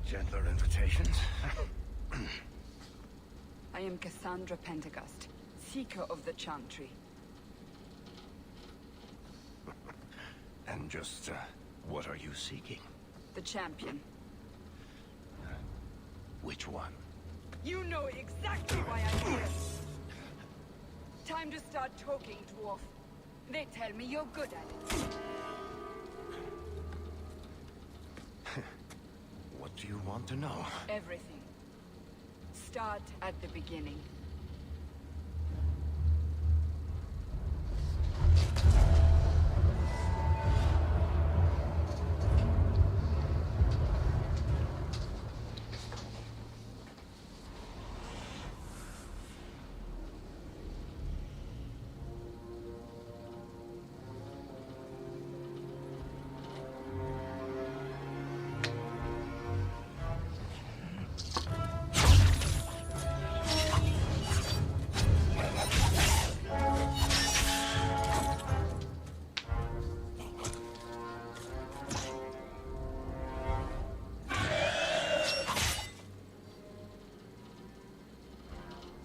Gentler invitations? I am Cassandra Pentagust, Seeker of the Chantry. And just, what are you seeking? The champion. Which one? You know exactly why I'm here. Time to start talking, dwarf. They tell me you're good at it. What do you want to know? Everything. Start at the beginning.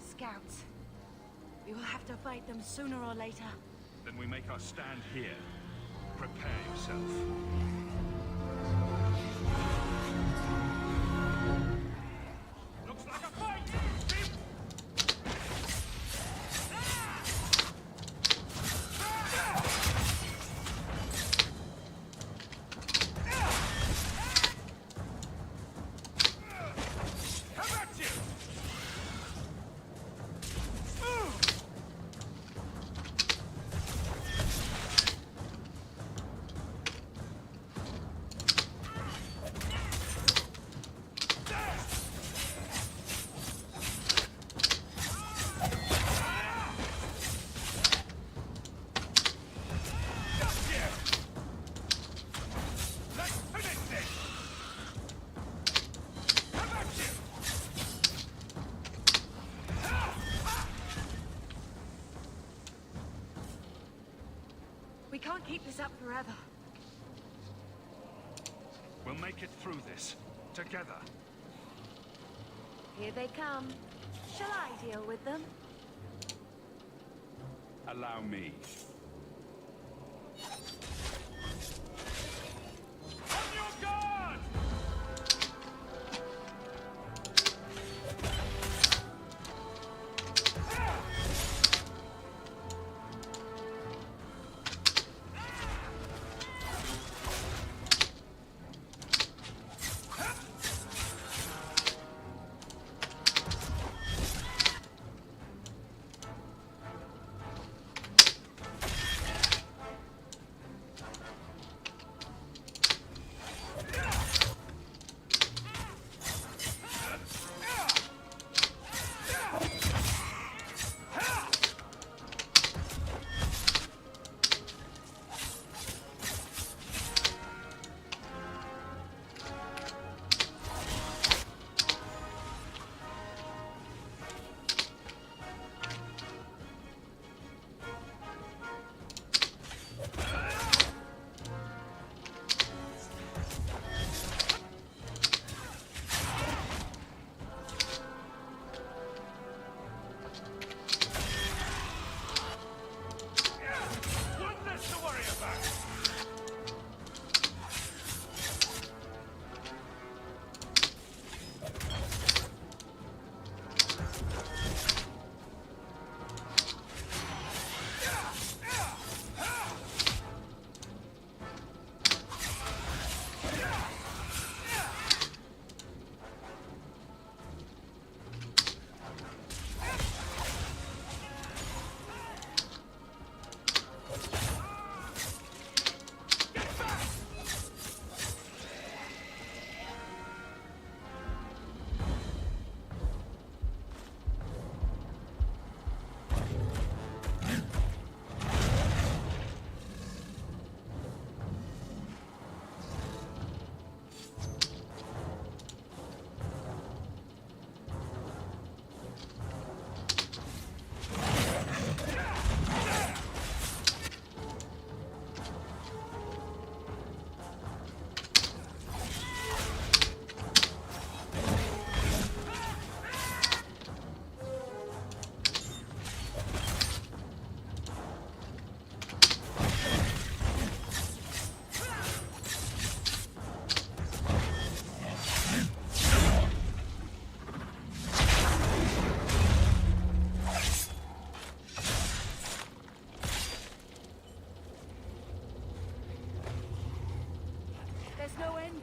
Scouts. We will have to fight them sooner or later. Then we make our stand here. Prepare yourself. Looks like a fight! How about you? We can't keep this up forever. We'll make it through this. Together. Here they come. Shall I deal with them? Allow me. On your guard!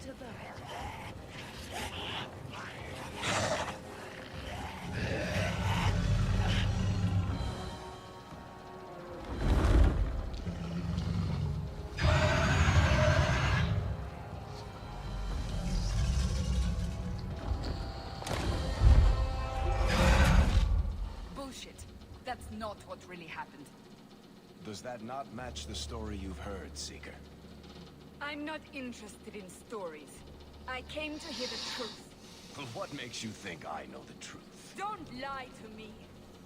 to the... Bullshit. That's not what really happened. Does that not match the story you've heard, Seeker? I'm not interested in stories. I came to hear the truth. Well, what makes you think I know the truth? Don't lie to me.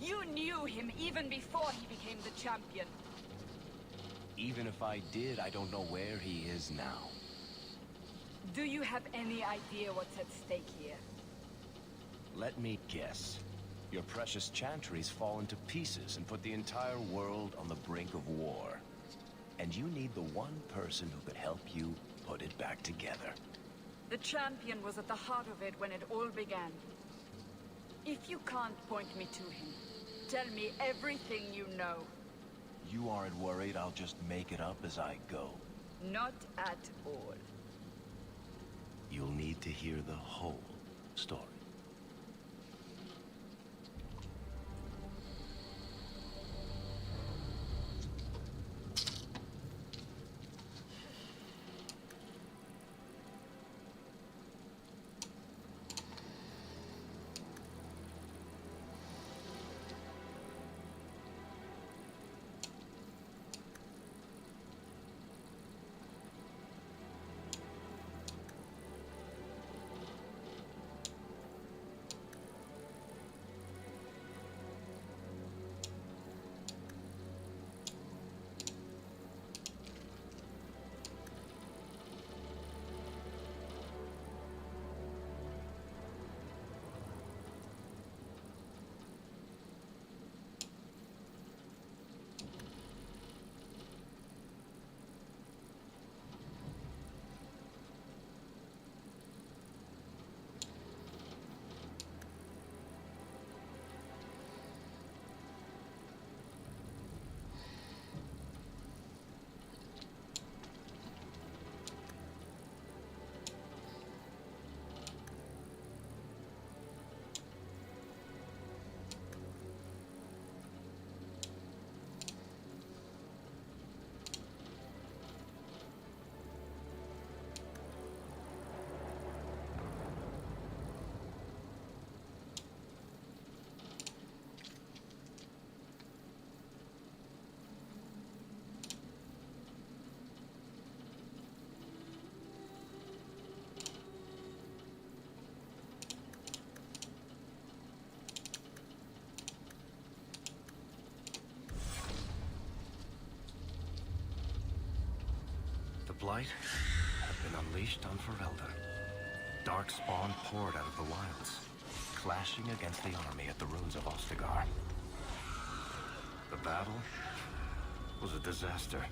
You knew him even before he became the champion. Even if I did, I don't know where he is now. Do you have any idea what's at stake here? Let me guess. Your precious chantry's fallen to pieces and put the entire world on the brink of war. And you need the one person who could help you put it back together. The champion was at the heart of it when it all began. If you can't point me to him, tell me everything you know. You aren't worried I'll just make it up as I go? Not at all. You'll need to hear the whole story. The Blight have been unleashed on Ferelden. Darkspawn poured out of the wilds, clashing against the army at the ruins of Ostagar. The battle was a disaster.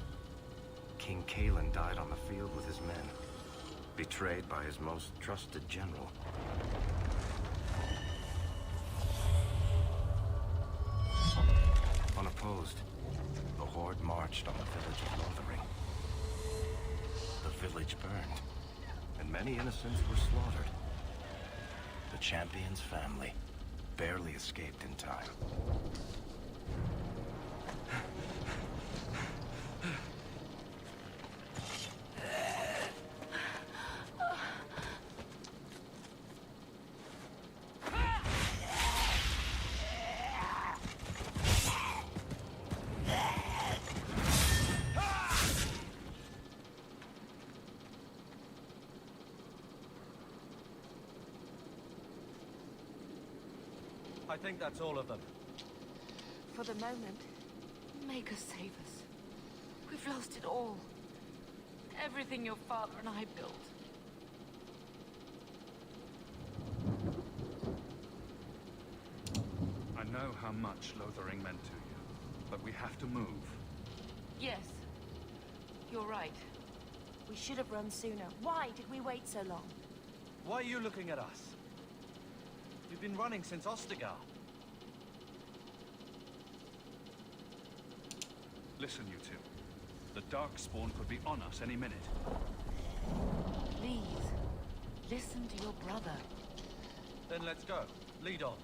King Cailan died on the field with his men, betrayed by his most trusted general. Unopposed, the Horde marched on the village of Lothering. The village burned, and many innocents were slaughtered. The champion's family barely escaped in time. I think that's all of them. For the moment, make us save us. We've lost it all. Everything your father and I built. I know how much Lothering meant to you, but we have to move. Yes, you're right. We should have run sooner. Why did we wait so long? Why are you looking at us? You've been running since Ostagar. Listen, you two. The Darkspawn could be on us any minute. Please. Listen to your brother. Then let's go. Lead on.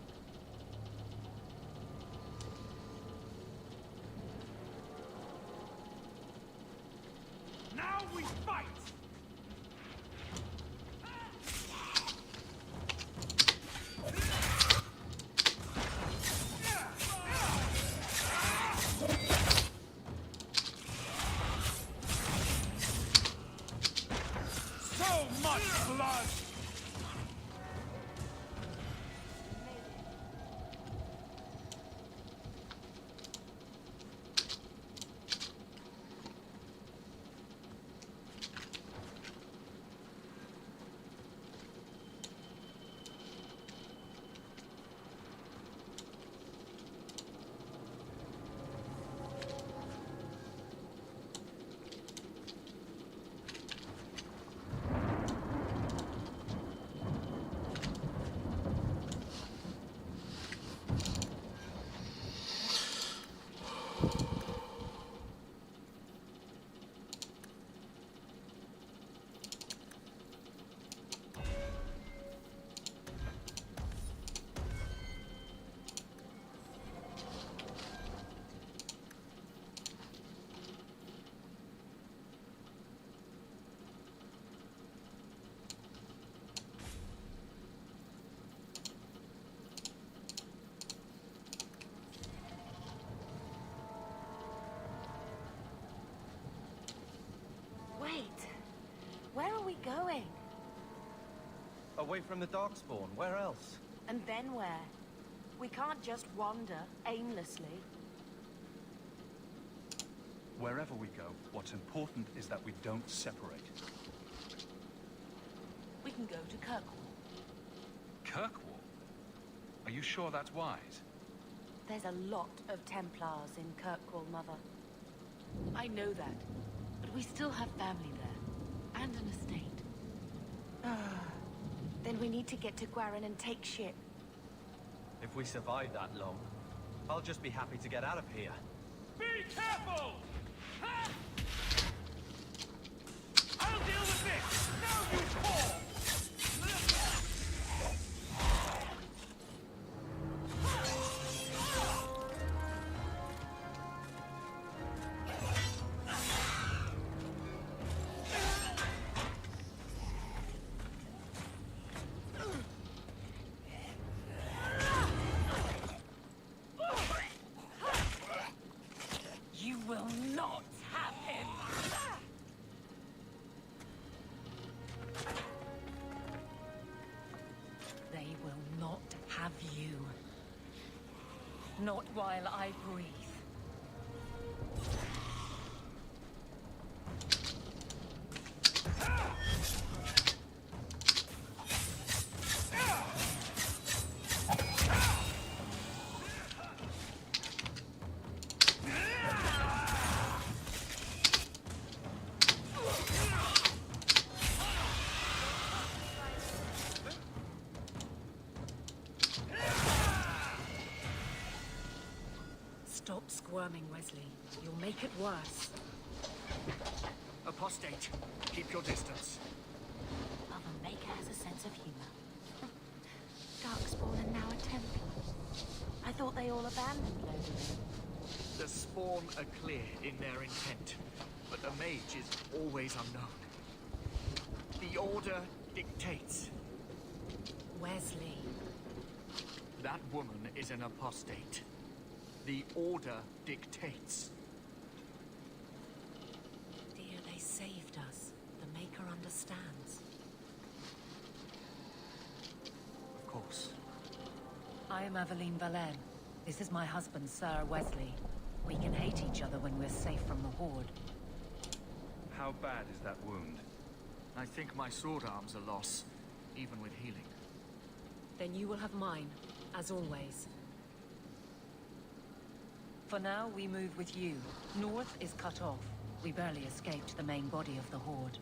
Now we fight! So much blood! Wait. Where are we going? Away from the Darkspawn. Where else? And then where? We can't just wander aimlessly. Wherever we go, what's important is that we don't separate. We can go to Kirkwall. Kirkwall? Are you sure that's wise? There's a lot of Templars in Kirkwall, Mother. I know that, but we still have family there, and an estate. Then we need to get to Gwarin and take ship. If we survive that long, I'll just be happy to get out of here. Be careful! Ha! I'll deal with this! Now you fall! You will not have him! They will not have you. Not while I breathe. Stop squirming, Wesley. You'll make it worse. Apostate, keep your distance. Mother Maker has a sense of humor. Darkspawn and now a Templar. I thought they all abandoned Lodin. The Spawn are clear in their intent, but the Mage is always unknown. The Order dictates. Wesley. That woman is an apostate. The Order dictates. Dear, they saved us. The Maker understands. Of course. I am Aveline Valenne. This is my husband, Sir Wesley. We can hate each other when we're safe from the Horde. How bad is that wound? I think my sword arm's a loss, even with healing. Then you will have mine, as always. For now, we move with you. North is cut off. We barely escaped the main body of the Horde.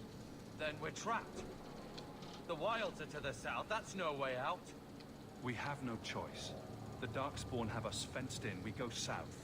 Then we're trapped. The wilds are to the south. That's no way out. We have no choice. The Darkspawn have us fenced in. We go south.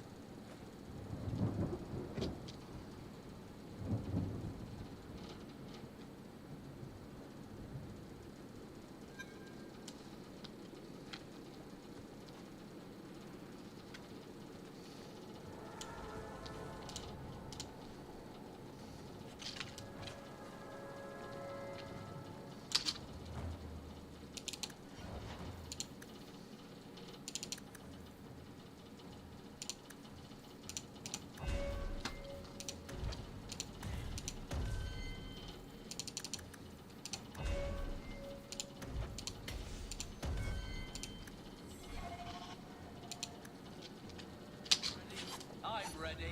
ready.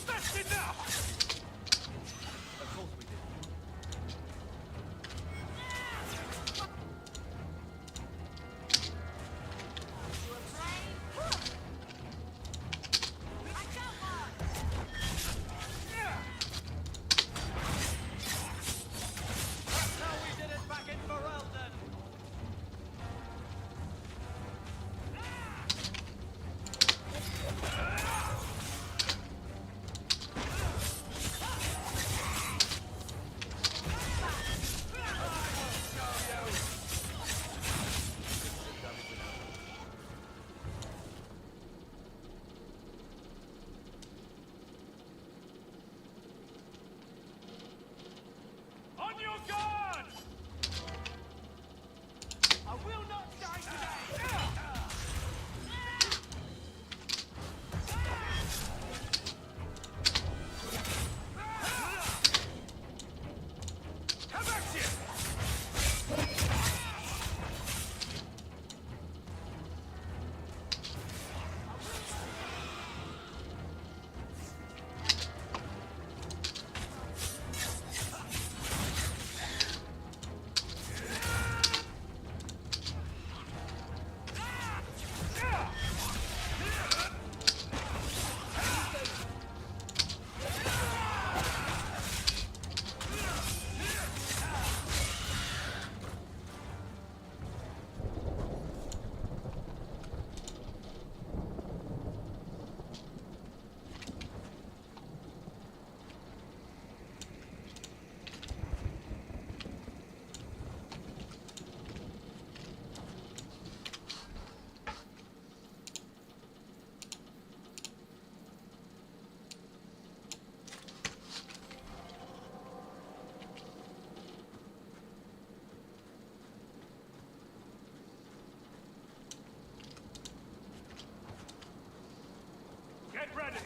That's enough! Of course we did. That's how we did it back in Ferelden. On your guard! I will not die today. Have action! Get ready!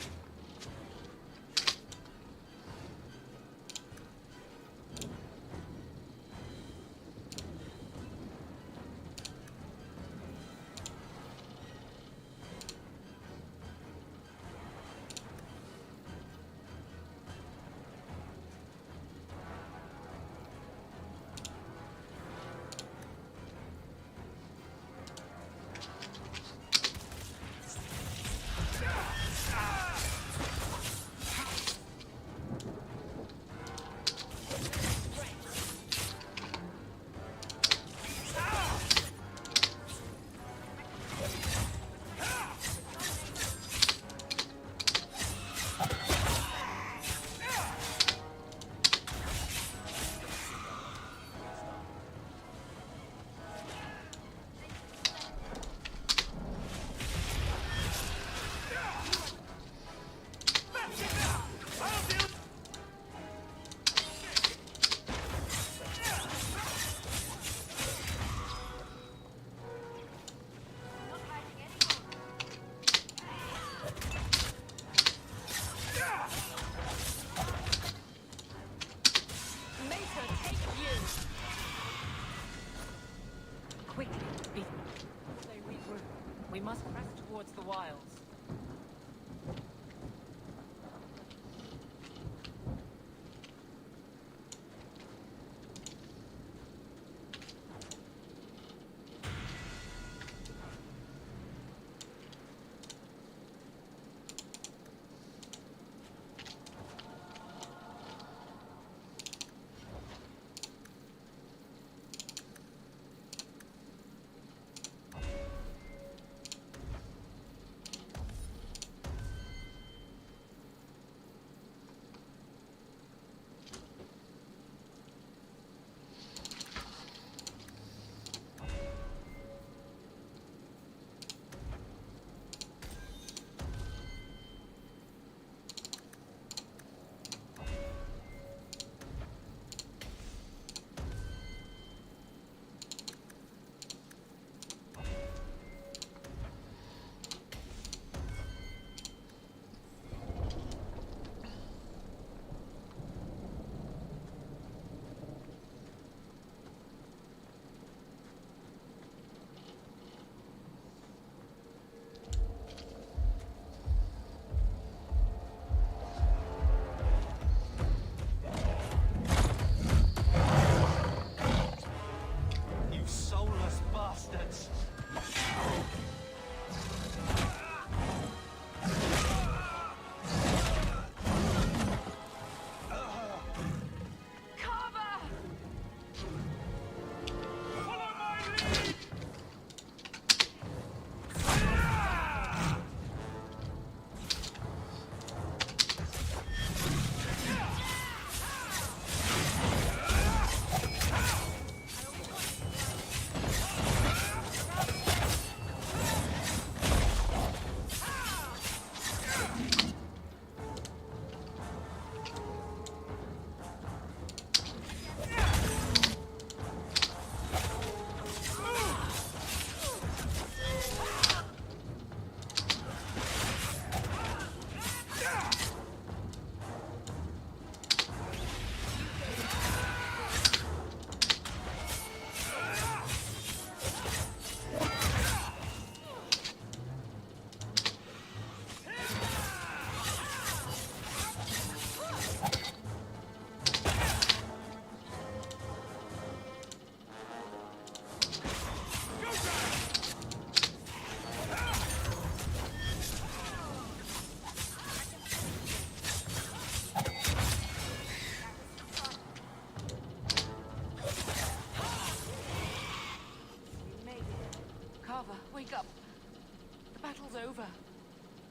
over.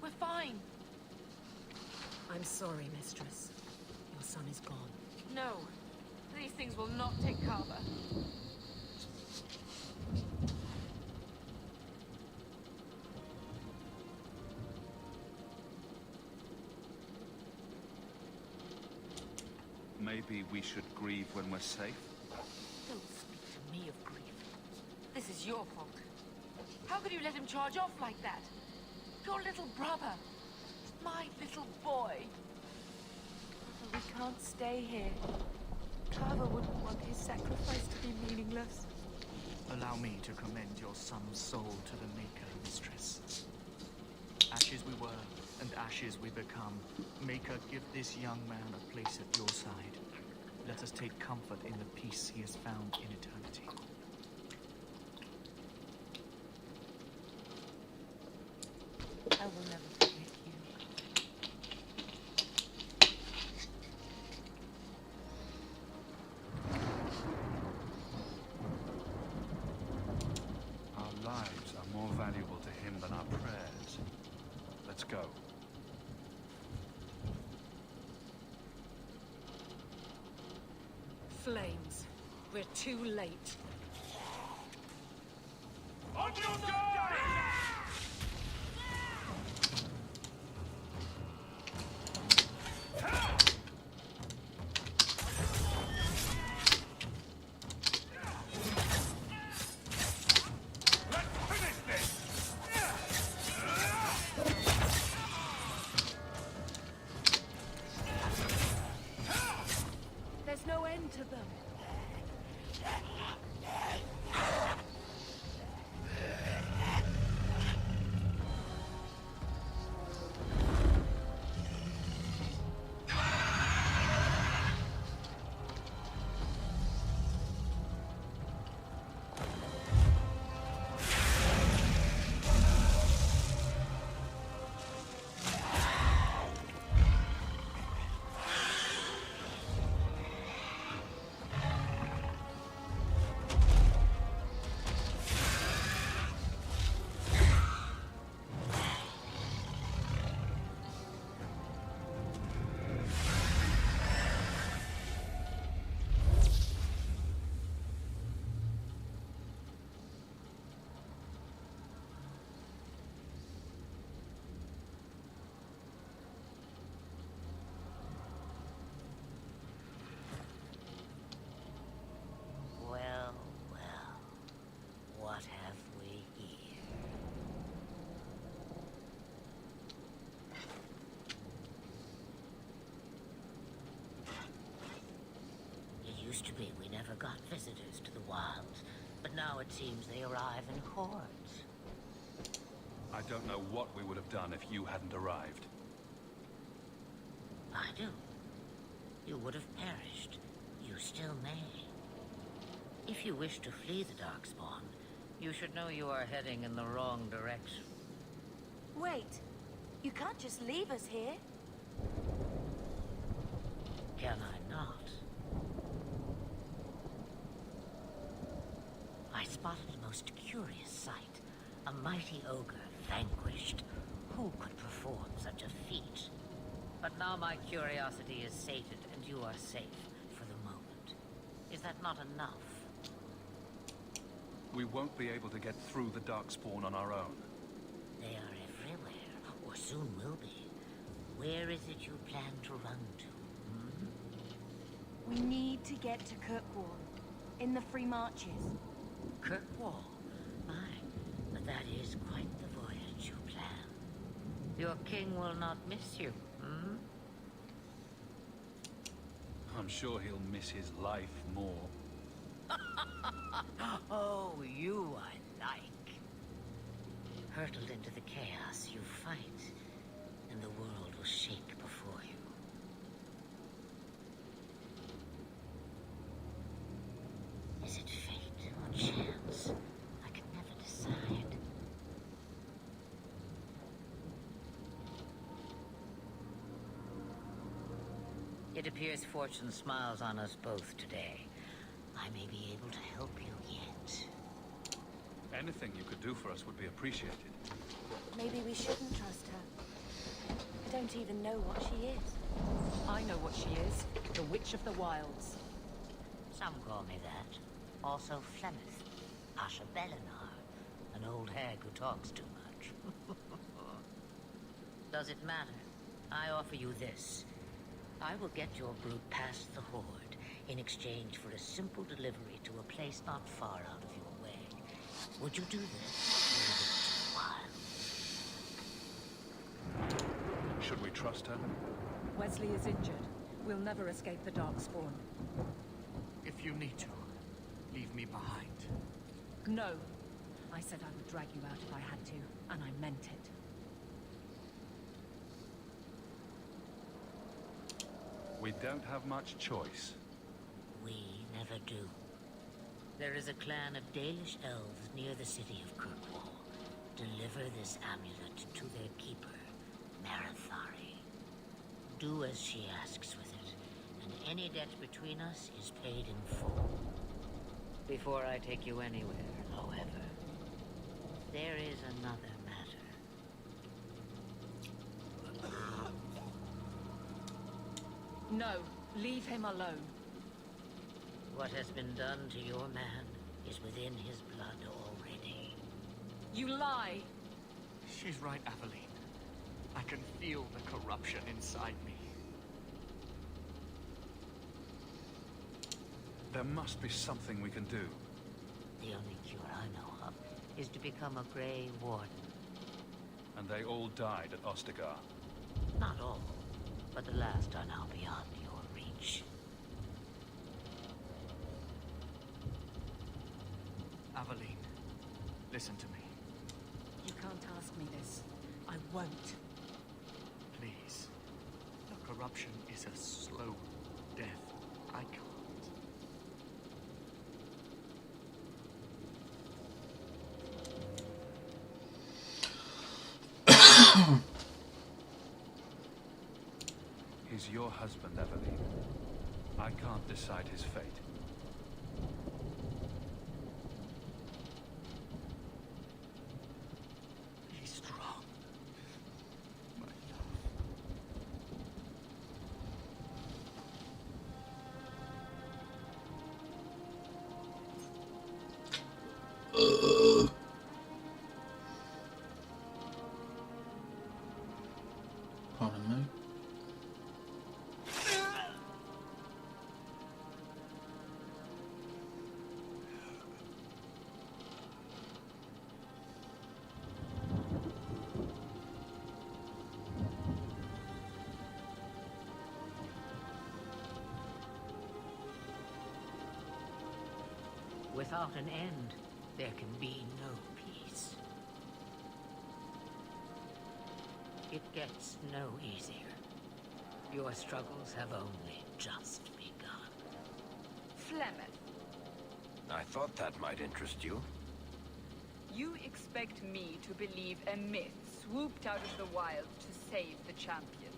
We're fine. I'm sorry, Mistress. Your son is gone. No. These things will not take cover. Maybe we should grieve when we're safe? Don't speak to me of grief. This is your fault. How could you let him charge off like that? Your little brother. My little boy. We can't stay here. Carver wouldn't want his sacrifice to be meaningless. Allow me to commend your son's soul to the Maker, Mistress. Ashes we were, and ashes we become. Maker, give this young man a place at your side. Let us take comfort in the peace he has found in eternity. I will never forget you. Our lives are more valuable to him than our prayers. Let's go. Flames. We're too late. On your guard! There's no end to them. Well, well, what have we here? It used to be we never got visitors to the wilds, but now it seems they arrive in hordes. I don't know what we would have done if you hadn't arrived. I do. You would have perished. You still may. If you wish to flee the Darkspawn, you should know you are heading in the wrong direction. Wait. You can't just leave us here. Can I not? I spotted a most curious sight. A mighty ogre vanquished. Who could perform such a feat? But now my curiosity is sated, and you are safe for the moment. Is that not enough? We won't be able to get through the Darkspawn on our own. They are everywhere, or soon will be. Where is it you plan to run to? We need to get to Kirkwall. In the Free Marches. Kirkwall? My, but that is quite the voyage you plan. Your king will not miss you, I'm sure he'll miss his life more. Oh, you I like. Hurtled into the chaos, you fight, and the world will shake before you. Is it fate or chance? I can never decide. It appears fortune smiles on us both today. I may be able to help you yet. Anything you could do for us would be appreciated. Maybe we shouldn't trust her. I don't even know what she is. I know what she is. The Witch of the Wilds. Some call me that. Also Flemeth, Asha Belinar, an old hag who talks too much. Does it matter? I offer you this. I will get your brute past the Horde in exchange for a simple delivery to a place not far out of your way. Would you do this? Or is it too wild? Should we trust her? Wesley is injured. We'll never escape the Darkspawn. If you need to, leave me behind. No. I said I would drag you out if I had to, and I meant it. We don't have much choice. We never do. There is a clan of Dalish elves near the city of Kirkwall. Deliver this amulet to their keeper, Marathari. Do as she asks with it, and any debt between us is paid in full. Before I take you anywhere, however, there is another matter. No. Leave him alone. What has been done to your man is within his blood already. You lie! She's right, Aveline. I can feel the corruption inside me. There must be something we can do. The only cure I know of is to become a Grey Warden. And they all died at Ostagar. Not all, but the last are now beyond your reach. Aveline, listen to me. You can't ask me this. I won't. Please. The corruption is a slow death. I can't. He's your husband, Eveline. I can't decide his fate. Be strong. My love. Pardon me. Without an end, there can be no peace. It gets no easier. Your struggles have only just begun. Flemeth, I thought that might interest you. you expect me to believe a myth swooped out of the wild to save the champion?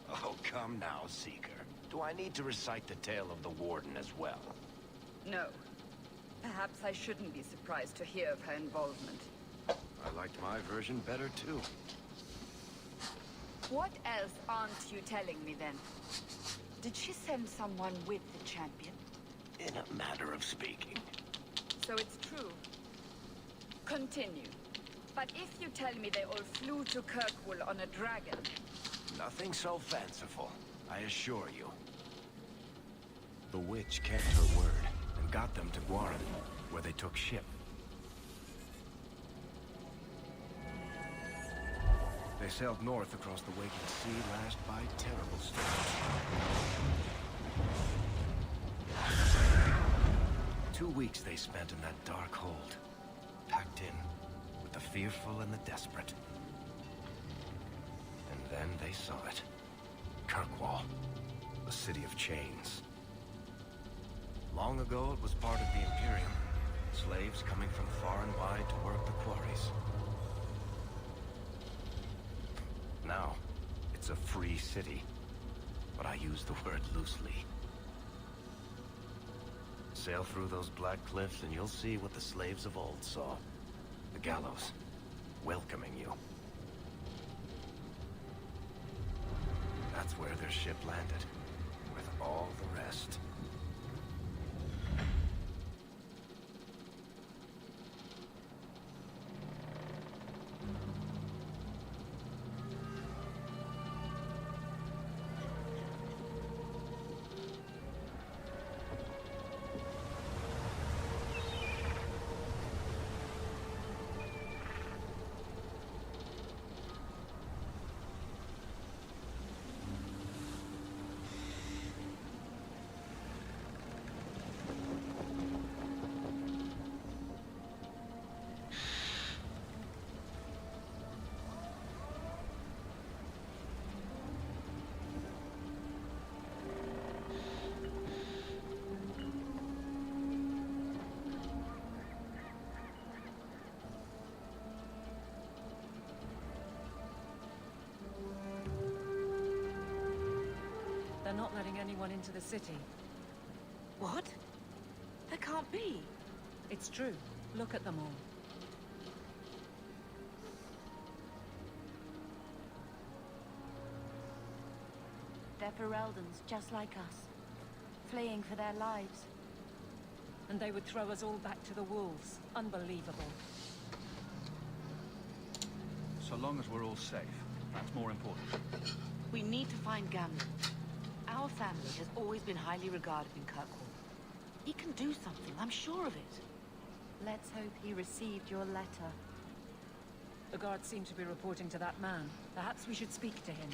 Oh, come now, Seeker. Do I need to recite the tale of the Warden as well? No. Perhaps I shouldn't be surprised to hear of her involvement. I liked my version better, too. What else aren't you telling me, then? Did she send someone with the champion? In a matter of speaking. So it's true. Continue. But if you tell me they all flew to Kirkwall on a dragon... Nothing so fanciful, I assure you. The witch kept her word and got them to Guaran, where they took ship. They sailed north across the waking sea, lashed by terrible storms. 2 weeks they spent in that dark hold, packed in with the fearful and the desperate. And then they saw it. Kirkwall, a city of chains. Long ago, it was part of the Imperium. Slaves coming from far and wide to work the quarries. Now, it's a free city. But I use the word loosely. Sail through those black cliffs and you'll see what the slaves of old saw. The gallows, welcoming you. That's where their ship landed, with all the rest. They're not letting anyone into the city. What? That can't be. It's true. Look at them all. They're Fereldans, just like us. Fleeing for their lives. And they would throw us all back to the wolves. Unbelievable. So long as we're all safe, that's more important. We need to find Gamlen. Our family has always been highly regarded in Kirkwall. He can do something, I'm sure of it. Let's hope he received your letter. The guards seem to be reporting to that man. Perhaps we should speak to him.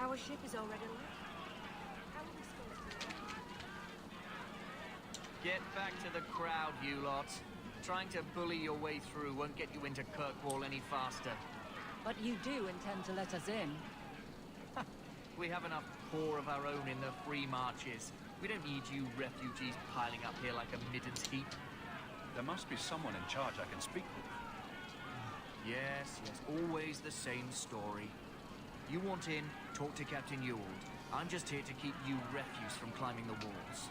Our ship is already left. How are we supposed to... Get back to the crowd, you lot. Trying to bully your way through won't get you into Kirkwall any faster. But you do intend to let us in. We have enough poor of our own in the free marches. We don't need you refugees piling up here like a midden's heap. There must be someone in charge I can speak with. Yes, always the same story. You want in, talk to Captain Ewald. I'm just here to keep you refuse from climbing the walls.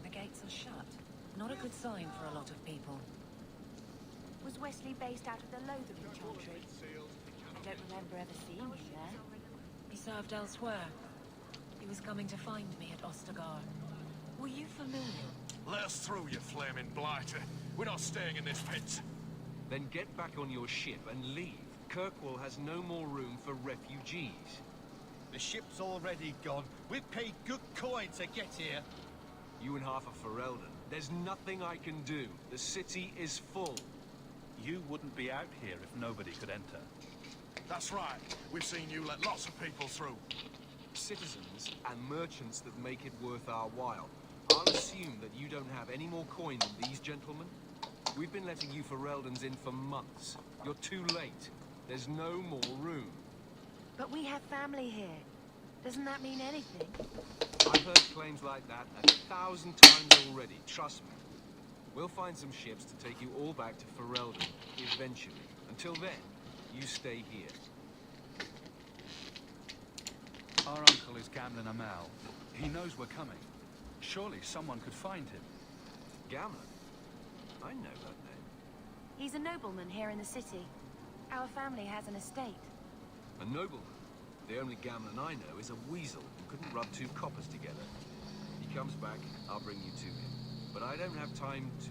The gates are shut. Not a good sign for a lot of people. Was Wesley based out of the Lothering Chantry? I don't remember ever seeing him there. He served elsewhere. He was coming to find me at Ostagar. Were you familiar? Let us through, you flaming blighter. We're not staying in this pit. Then get back on your ship and leave. Kirkwall has no more room for refugees. The ship's already gone. We've paid good coin to get here. You and half of Ferelden. There's nothing I can do. The city is full. You wouldn't be out here if nobody could enter. That's right. We've seen you let lots of people through. Citizens and merchants that make it worth our while. I'll assume that you don't have any more coin than these gentlemen. We've been letting you Fereldans in for months. You're too late. There's no more room. But we have family here. Doesn't that mean anything? I've heard claims like that 1,000 times already, trust me. We'll find some ships to take you all back to Ferelden, eventually. Until then, you stay here. Our uncle is Gamlen Amal. He knows we're coming. Surely someone could find him. Gamlen? I know that name. He's a nobleman here in the city. Our family has an estate. A nobleman? The only Gamlen I know is a weasel who couldn't rub two coppers together. He comes back, I'll bring you to him. But I don't have time to...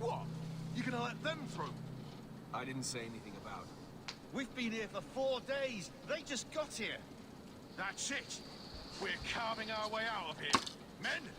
What? You gonna let them through? I didn't say anything about it. We've been here for 4 days. They just got here. That's it. We're carving our way out of here. Men!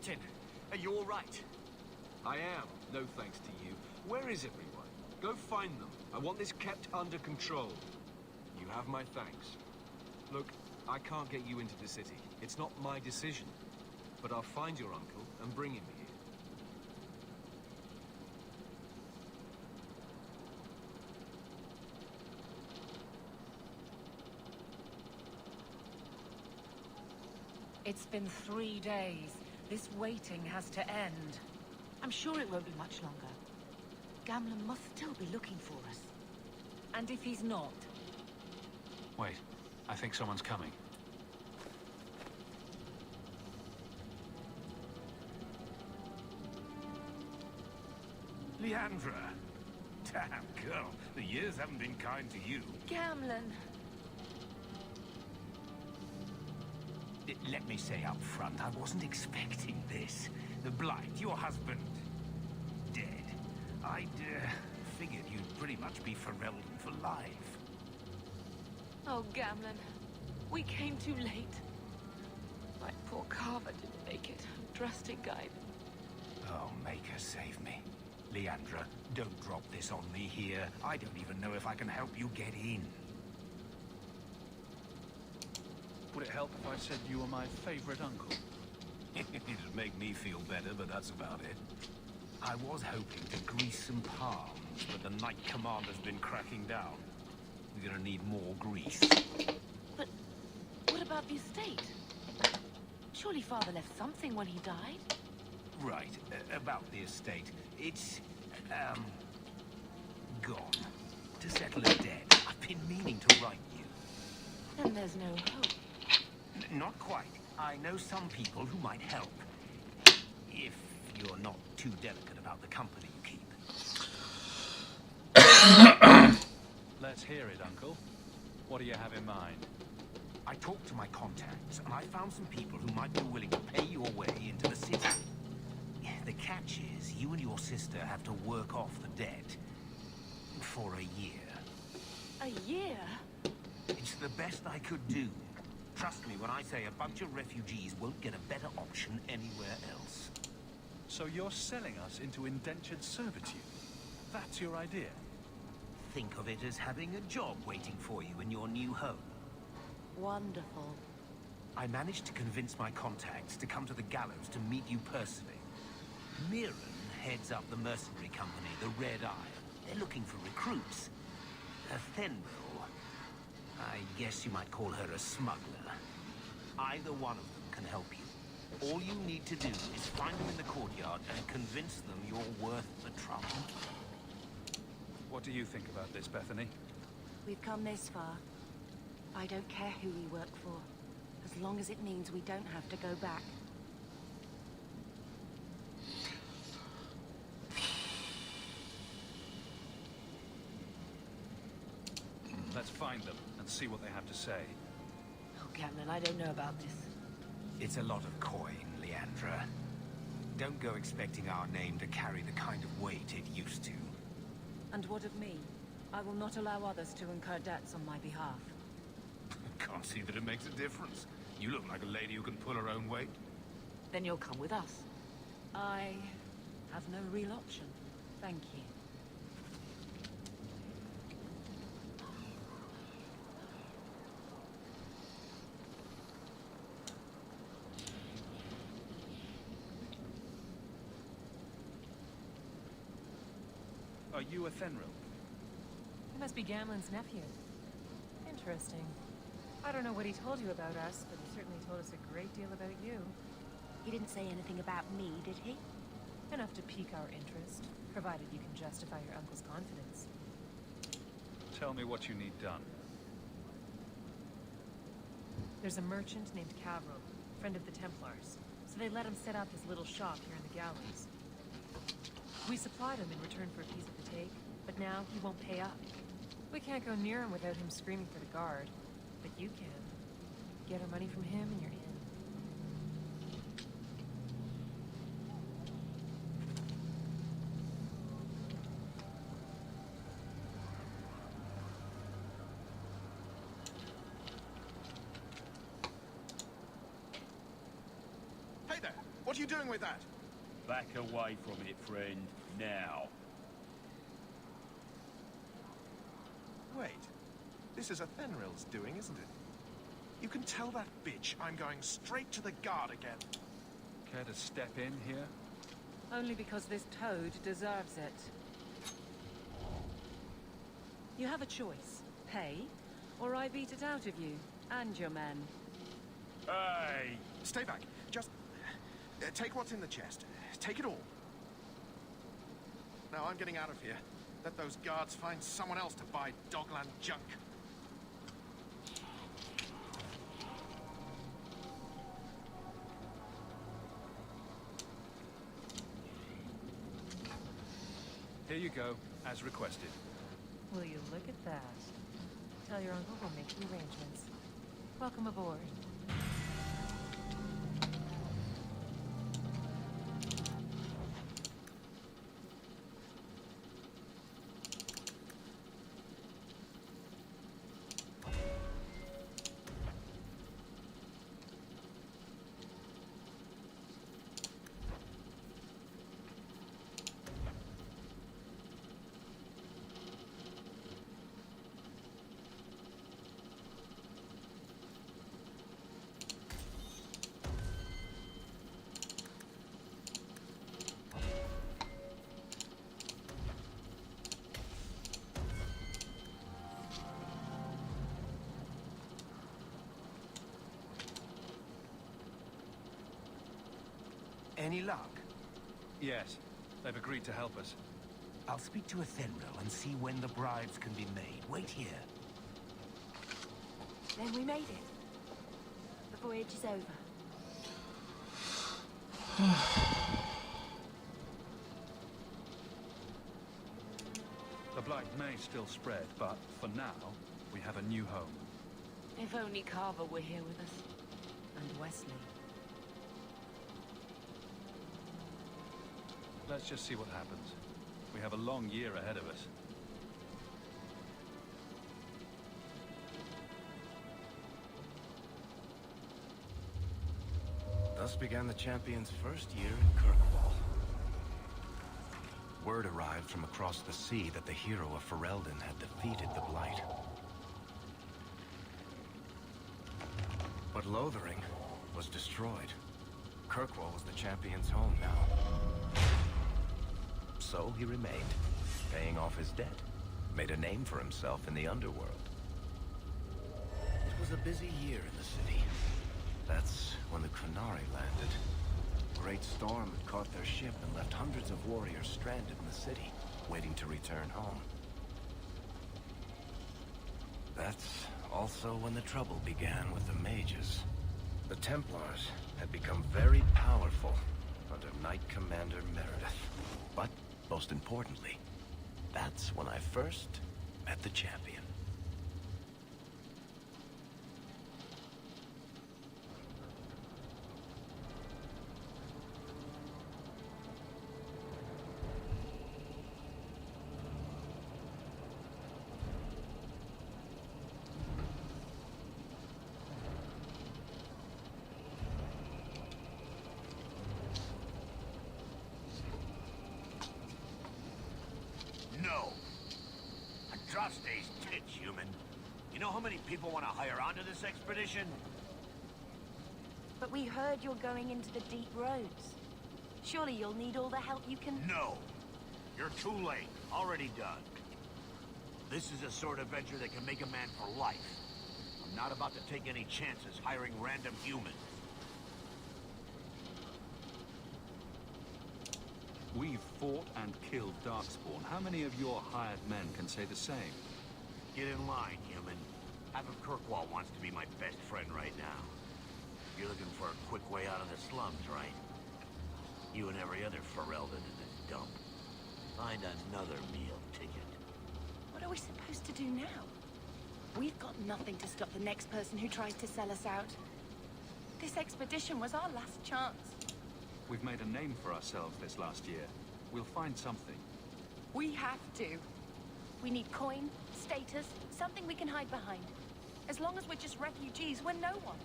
Captain, are you all right? I am, no thanks to you. Where is everyone? Go find them. I want this kept under control. You have my thanks. Look, I can't get you into the city. It's not my decision. But I'll find your uncle and bring him here. It's been 3 days. This waiting has to end. I'm sure it won't be much longer. Gamlen must still be looking for us. And if he's not? Wait, I think someone's coming. Leandra! Damn, girl, the years haven't been kind to you. Gamlen! Let me say up front, I wasn't expecting this. The Blight, your husband, dead. I'd figured you'd pretty much be Ferelden for life. Oh, Gamlen. We came too late. My poor Carver didn't make it. Drastic guide. Oh, make her save me. Leandra, don't drop this on me here. I don't even know if I can help you get in. Would it help if I said you were my favorite uncle? It'd make me feel better, but that's about it. I was hoping to grease some palms, but the Knight Commander's been cracking down. We're gonna need more grease. But what about the estate? Surely Father left something when he died? Right, about the estate. It's, gone. To settle a debt. I've been meaning to write you. Then there's no hope. Not quite. I know some people who might help. If you're not too delicate about the company you keep. Let's hear it, Uncle. What do you have in mind? I talked to my contacts, and I found some people who might be willing to pay your way into the city. The catch is, you and your sister have to work off the debt. For a year. A year? It's the best I could do. Trust me when I say a bunch of refugees won't get a better option anywhere else. So you're selling us into indentured servitude? That's your idea? Think of it as having a job waiting for you in your new home. Wonderful. I managed to convince my contacts to come to the gallows to meet you personally. Mirren heads up the mercenary company, the Red Eye. They're looking for recruits. Thenril, I guess you might call her a smuggler. Either one of them can help you. All you need to do is find them in the courtyard and convince them you're worth the trouble. What do you think about this, Bethany? We've come this far. I don't care who we work for, as long as it means we don't have to go back. Let's find them and see what they have to say. Oh, Gamlen, I don't know about this. It's a lot of coin, Leandra. Don't go expecting our name to carry the kind of weight it used to. And what of me? I will not allow others to incur debts on my behalf. Can't see that it makes a difference. You look like a lady who can pull her own weight. Then you'll come with us. I have no real option. Thank you. Are you a Thenril? He must be Gamlen's nephew. Interesting. I don't know what he told you about us, but he certainly told us a great deal about you. He didn't say anything about me, did he? Enough to pique our interest, provided you can justify your uncle's confidence. Tell me what you need done. There's a merchant named Cavril, friend of the Templars, so they let him set up his little shop here in the galleys. We supplied him in return for a piece of the take, but now he won't pay up. We can't go near him without him screaming for the guard, but you can. Get our money from him and you're in. Hey there, what are you doing with that? Back away from it, friend. Now. Wait. This is Athenril's doing, isn't it? You can tell that bitch I'm going straight to the guard again. Care to step in here? Only because this toad deserves it. You have a choice. Pay, or I beat it out of you, and your men. Hey! Stay back. Just... take what's in the chest. Take it all. Now I'm getting out of here. Let those guards find someone else to buy Dogland junk. Here you go, as requested. Will you look at that? Tell your uncle we'll make the arrangements. Welcome aboard. Any luck? Yes, they've agreed to help us. I'll speak to Athenril and see when the bribes can be made. Wait here. Then we made it. The voyage is over. The blight may still spread, but for now, we have a new home. If only Carver were here with us. And Wesley. Let's just see what happens. We have a long year ahead of us. Thus began the champion's first year in Kirkwall. Word arrived from across the sea that the hero of Ferelden had defeated the Blight. But Lothering was destroyed. Kirkwall was the champion's home now. So he remained, paying off his debt, made a name for himself in the underworld. It was a busy year in the city. That's when the Qunari landed. A great storm had caught their ship and left hundreds of warriors stranded in the city, waiting to return home. That's also when the trouble began with the mages. The Templars had become very powerful under Knight Commander Meredith. But, most importantly, that's when I first met the champion. No. Andraste's tits, human. You know how many people want to hire onto this expedition? But we heard you're going into the deep roads. Surely you'll need all the help you can... No. You're too late. Already done. This is a sort of venture that can make a man for life. I'm not about to take any chances hiring random humans. We've fought and killed Darkspawn. How many of your hired men can say the same? Get in line, human. Half of Kirkwall wants to be my best friend right now. You're looking for a quick way out of the slums, right? You and every other Ferelden in this dump. Find another meal ticket. What are we supposed to do now? We've got nothing to stop the next person who tries to sell us out. This expedition was our last chance. We've made a name for ourselves this last year. We'll find something. We have to. We need coin, status, something we can hide behind. As long as we're just refugees, we're no one.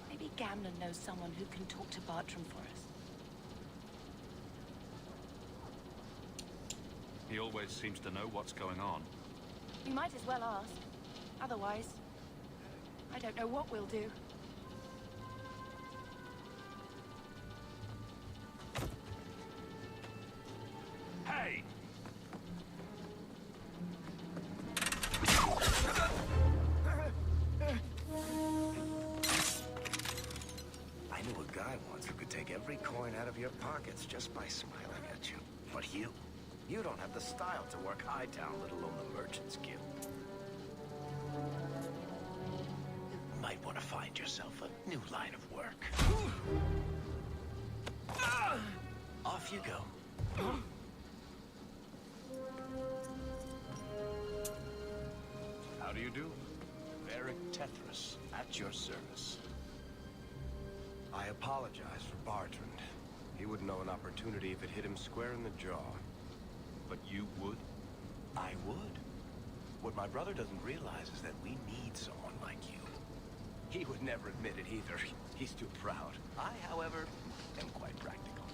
Maybe Gamlen knows someone who can talk to Bartram for us. He always seems to know what's going on. We might as well ask. Otherwise, I don't know what we'll do. Hey! I knew a guy once who could take every coin out of your pockets just by smiling at you. But you don't have the style to work Hightown, let alone the Merchants Guild. You might want to find yourself a new line of work. Off you go. How do you do? Varric Tethras, at your service. I apologize for Bartrand. He would know an opportunity if it hit him square in the jaw. But you would? I would. What my brother doesn't realize is that we need someone like you. He would never admit it either. He's too proud. I, however, am quite practical.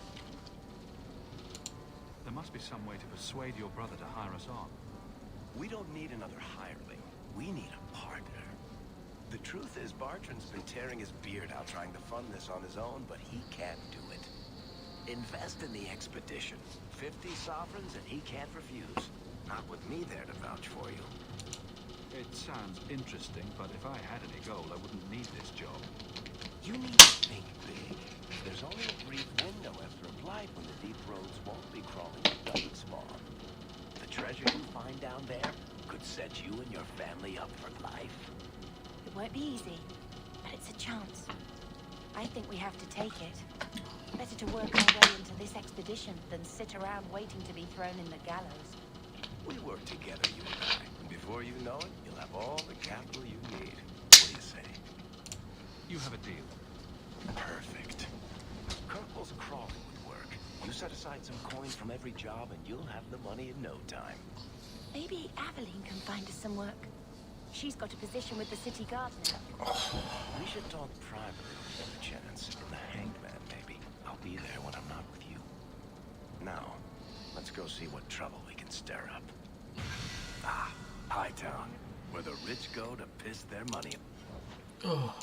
There must be some way to persuade your brother to hire us on. We don't need another hireling. We need a partner. The truth is, Bartrand's been tearing his beard out trying to fund this on his own, but he can't do it. Invest in the expedition. 50 sovereigns and he can't refuse. Not with me there to vouch for you. It sounds interesting, but if I had any gold, I wouldn't need this job. You need to think big. There's only a brief window after a blight when the deep roads won't be crawling with double spawn. The treasure you find down there could set you and your family up for life. It won't be easy, but it's a chance. I think we have to take it. Better to work our way into this expedition than sit around waiting to be thrown in the gallows. We work together, you and I. And before you know it, you'll have all the capital you need. What do you say? You have a deal. Perfect. Kirkwall's crawling would work. You set aside some coin from every job and you'll have the money in no time. Maybe Aveline can find us some work. She's got a position with the city guard now. We should talk privately if there's a chance. In the Hanged Man, maybe. I'll be there when I'm not with you. Now, let's go see what trouble we can stir up. Ah, Hightown, where the rich go to piss their money. Oh.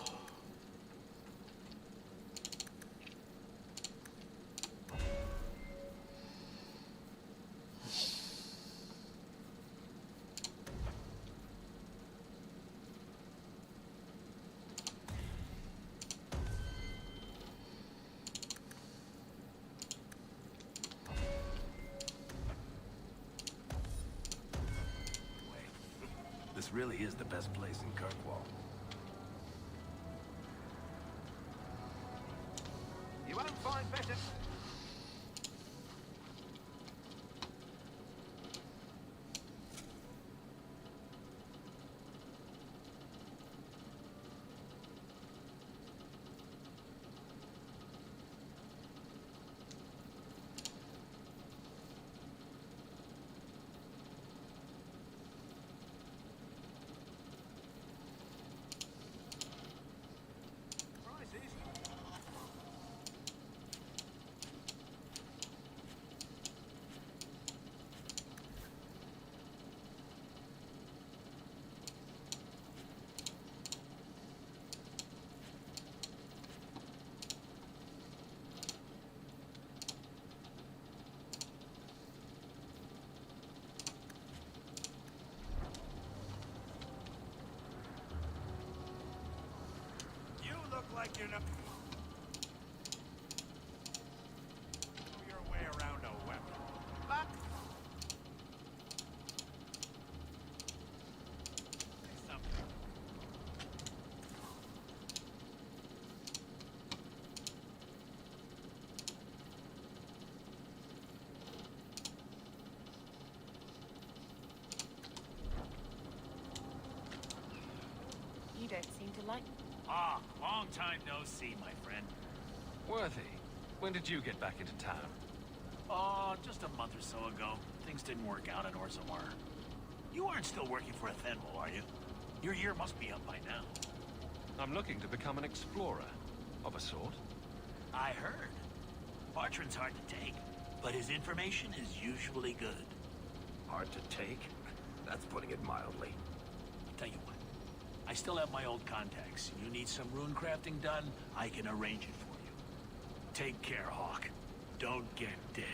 This really is the best place in Kirkwall. You won't find better. Like you're not... your way around a weapon. But... something. You don't seem to like... Ah, long time no see, my friend. Worthy, when did you get back into town? Oh, just a month or so ago. Things didn't work out in Orzammar. You aren't still working for Athenwell, are you? Your year must be up by now. I'm looking to become an explorer. Of a sort. I heard. Bartrand's hard to take, but his information is usually good. Hard to take? That's putting it mildly. Tell you what, I still have my old contacts. You need some rune crafting done, I can arrange it for you. Take care, Hawk. Don't get dead.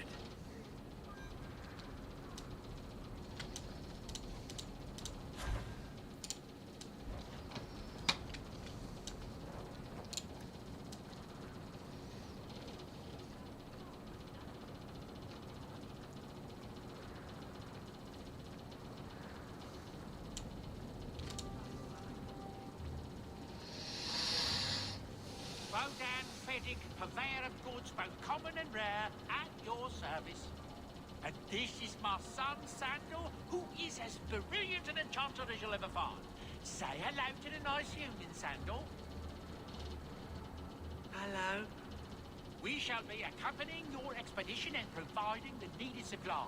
Rodan Feddick, purveyor of goods both common and rare, at your service. And this is my son, Sandal, who is as brilliant an enchanter as you'll ever find. Say hello to the nice union, Sandal. Hello. We shall be accompanying your expedition and providing the needed supplies.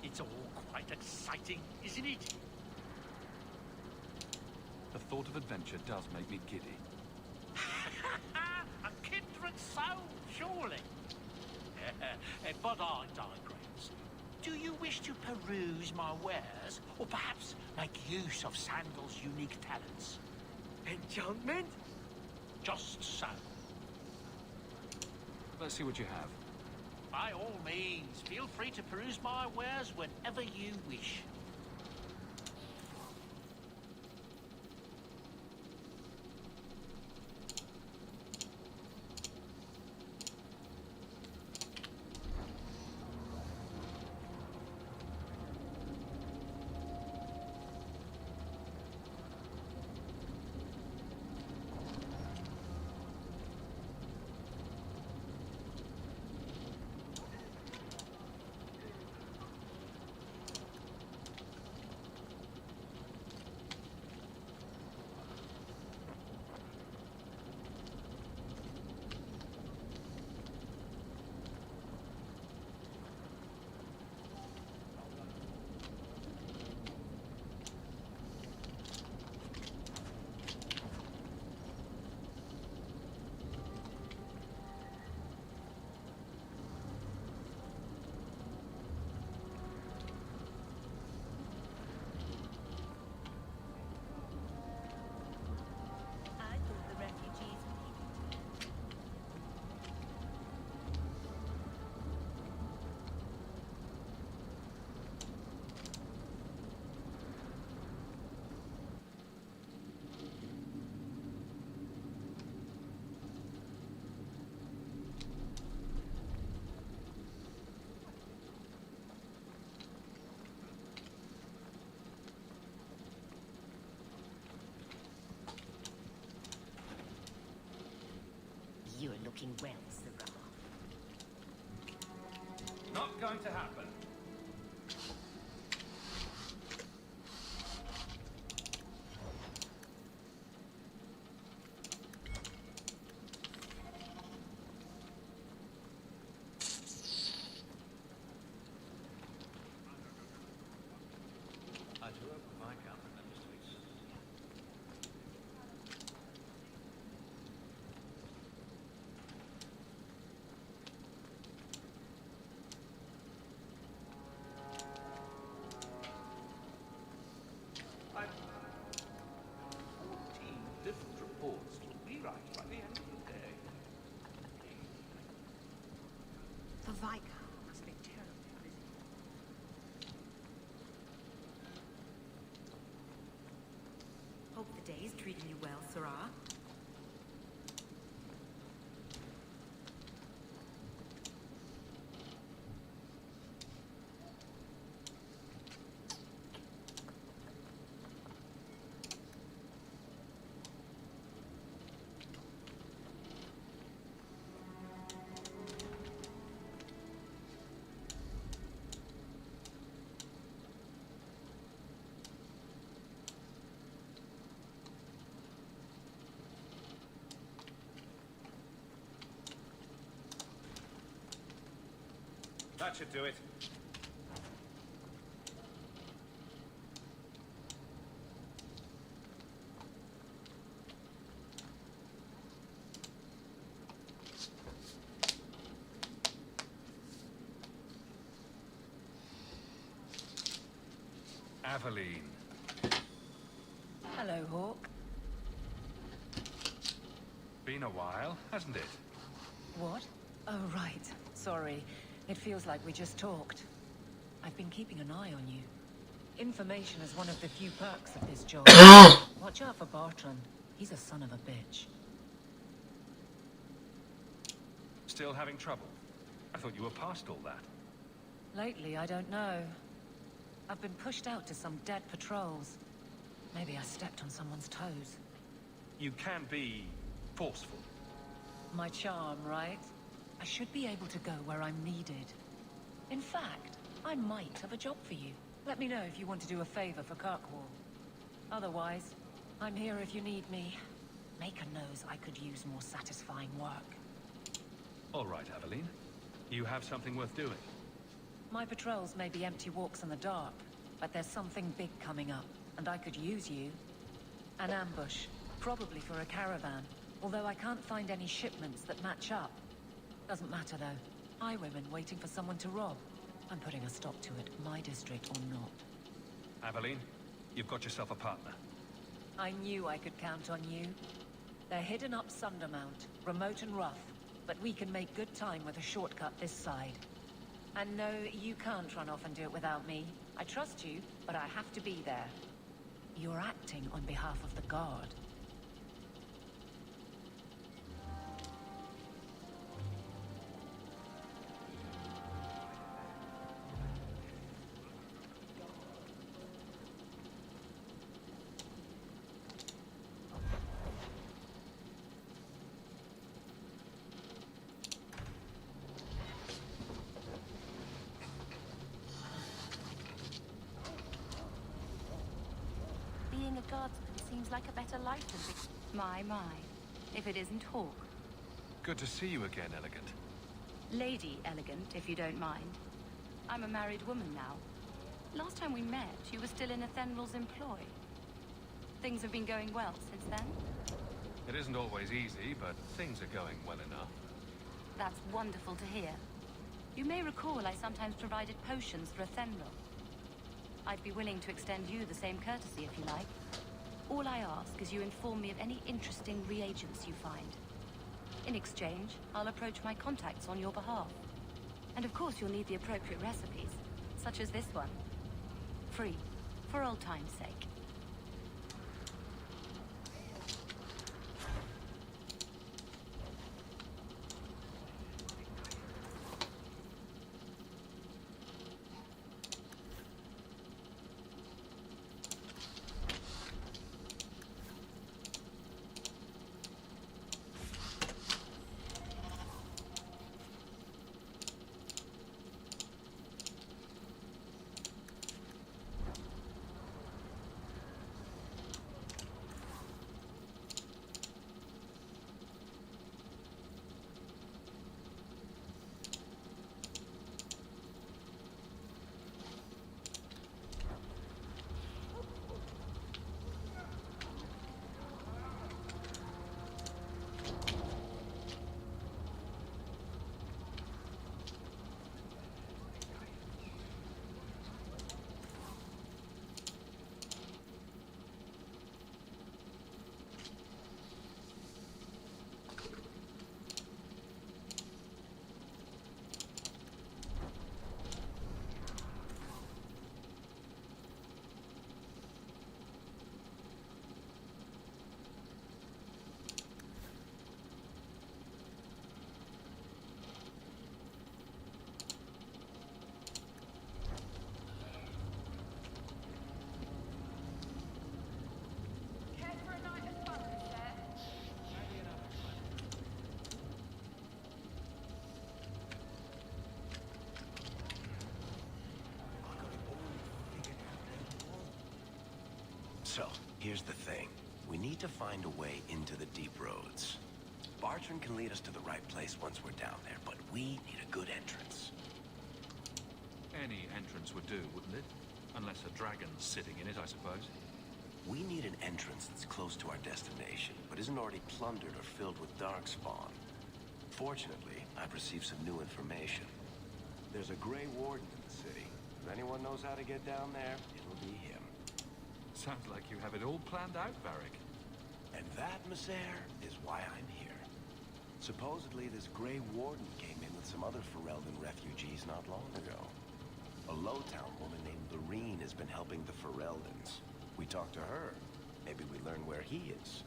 It's all quite exciting, isn't it? The thought of adventure does make me giddy. A kindred soul, surely. But I digress. Do you wish to peruse my wares, or perhaps make use of Sandal's unique talents? Enchantment? Just so. Let's see what you have. By all means, feel free to peruse my wares whenever you wish. You're looking well, Sirrah. Not going to happen. I do hope my compliment is sweet. I've 14 different reports to rewrite by the end of the day. The Viscount must be terribly busy. Hope the day's treating you well, Sirrah. That should do it. Aveline. Hello, Hawk. Been a while, hasn't it? What? Oh, right. Sorry. It feels like we just talked. I've been keeping an eye on you. Information is one of the few perks of this job. Watch out for Barton. He's a son of a bitch. Still having trouble? I thought you were past all that. Lately, I don't know. I've been pushed out to some dead patrols. Maybe I stepped on someone's toes. You can be forceful. My charm, right? I should be able to go where I'm needed. In fact, I might have a job for you. Let me know if you want to do a favor for Kirkwall. Otherwise, I'm here if you need me. Maker knows I could use more satisfying work. All right, Aveline. You have something worth doing. My patrols may be empty walks in the dark, but there's something big coming up, and I could use you. An ambush, probably for a caravan, although I can't find any shipments that match up. Doesn't matter though. Highwaymen waiting for someone to rob. I'm putting a stop to it, my district or not. Aveline, you've got yourself a partner. I knew I could count on you. They're hidden up Sundermount, remote and rough, but we can make good time with a shortcut this side. And no, you can't run off and do it without me. I trust you, but I have to be there. You're acting on behalf of the Guard. Being a guardsman seems like a better life than my. If it isn't Hawk. Good to see you again, Elegant. Lady Elegant, if you don't mind. I'm a married woman now. Last time we met, you were still in Athenral's employ. Things have been going well since then? It isn't always easy, but things are going well enough. That's wonderful to hear. You may recall I sometimes provided potions for Athenral. I'd be willing to extend you the same courtesy if you like. All I ask is you inform me of any interesting reagents you find. In exchange, I'll approach my contacts on your behalf. And of course you'll need the appropriate recipes, such as this one. Free, for old time's sake. So, here's the thing. We need to find a way into the deep roads. Bartran can lead us to the right place once we're down there, but we need a good entrance. Any entrance would do, wouldn't it? Unless a dragon's sitting in it, I suppose. We need an entrance that's close to our destination, but isn't already plundered or filled with darkspawn. Fortunately, I've received some new information. There's a Grey Warden in the city. If anyone knows how to get down there, it'll be him. Sounds like you have it all planned out, Varric. And that, Messer, is why I'm here. Supposedly, this Grey Warden came in with some other Ferelden refugees not long ago. A Lowtown woman named Lorene has been helping the Fereldans. We talked to her. Maybe we learn where he is.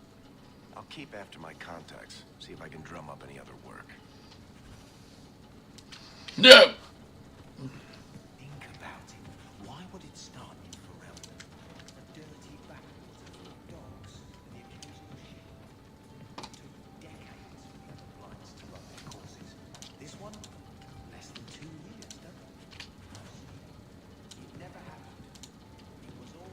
I'll keep after my contacts, see if I can drum up any other work. No! Think about it. Why would it start in Ferelden? A dirty backwater full of dogs and the occasional ship. It took decades for the other blights to run their courses. This one, less than 2 years, done. It never happened. It was all...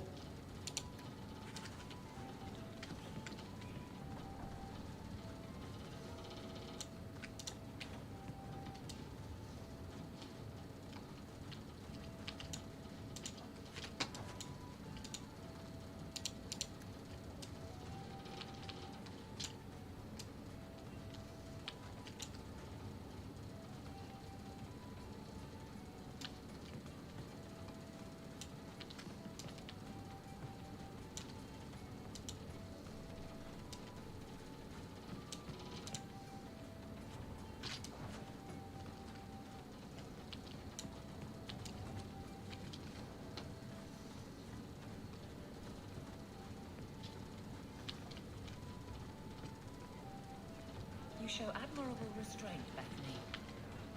You show admirable restraint, Bethany.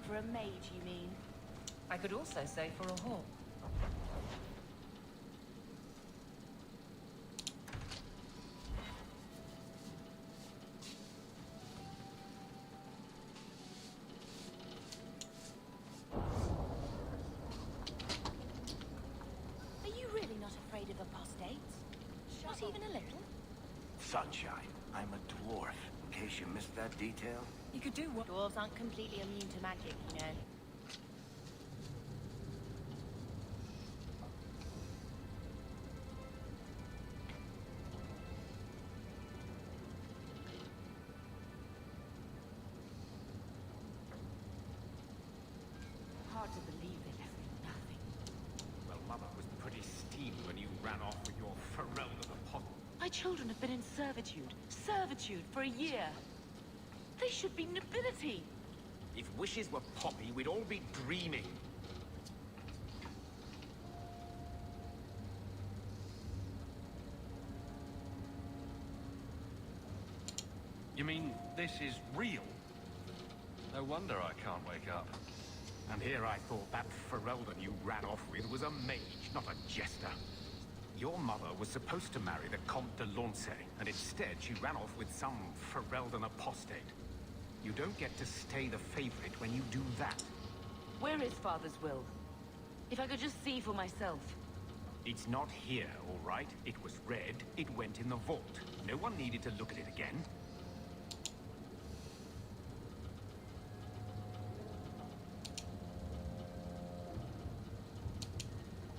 For a mage, you mean? I could also say for a hawk. Are you really not afraid of apostates? Not even a little? Sunshine, I'm a dwarf. In case you missed that detail. You could do what? Dwarves aren't completely immune to magic, you know. Hard to believe they left me nothing. Well, Mother was pretty steamed when you ran off with your Ferelden apostle. My children have been in servitude for a year. They should be nobility. If wishes were poppy, we'd all be dreaming. You mean this is real? No wonder I can't wake up. And here I thought that Ferelden you ran off with was a mage, not a jester. Your mother was supposed to marry the Comte de Lancey, and instead she ran off with some Ferelden apostate. You don't get to stay the favorite when you do that. Where is Father's will? If I could just see for myself. It's not here, all right? It was read, it went in the vault. No one needed to look at it again.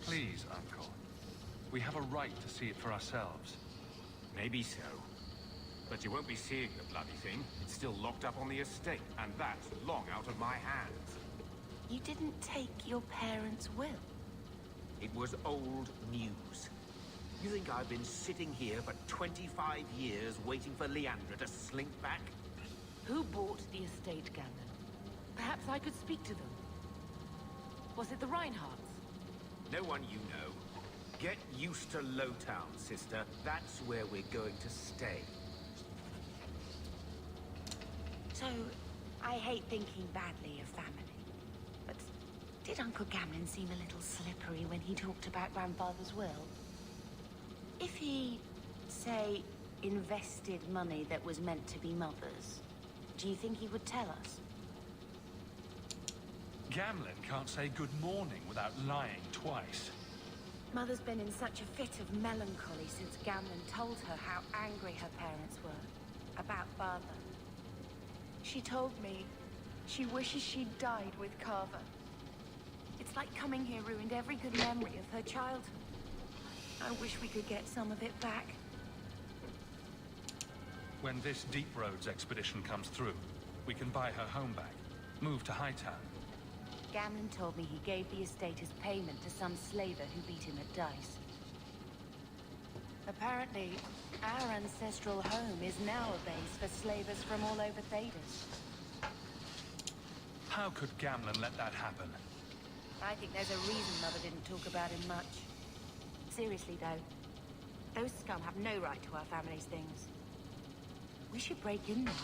Please, Uncle. We have a right to see it for ourselves. Maybe so. But you won't be seeing the bloody thing. It's still locked up on the estate, and that's long out of my hands. You didn't take your parents' will? It was old news. You think I've been sitting here for 25 years waiting for Leandra to slink back? Who bought the estate, Ganon? Perhaps I could speak to them. Was it the Reinhardts? No one you know. Get used to Lowtown, sister. That's where we're going to stay. So, I hate thinking badly of family. But did Uncle Gamlen seem a little slippery when he talked about Grandfather's will? If he, say, invested money that was meant to be Mother's, do you think he would tell us? Gamlen can't say good morning without lying twice. Mother's been in such a fit of melancholy since Gamlen told her how angry her parents were about Father. She told me she wishes she'd died with Carver. It's like coming here ruined every good memory of her childhood. I wish we could get some of it back. When this Deep Roads expedition comes through, we can buy her home back, move to Hightown. Gamlen told me he gave the estate as payment to some slaver who beat him at dice. Apparently, our ancestral home is now a base for slavers from all over Thedas. How could Gamlen let that happen? I think there's a reason Mother didn't talk about him much. Seriously, though, those scum have no right to our family's things. We should break in there.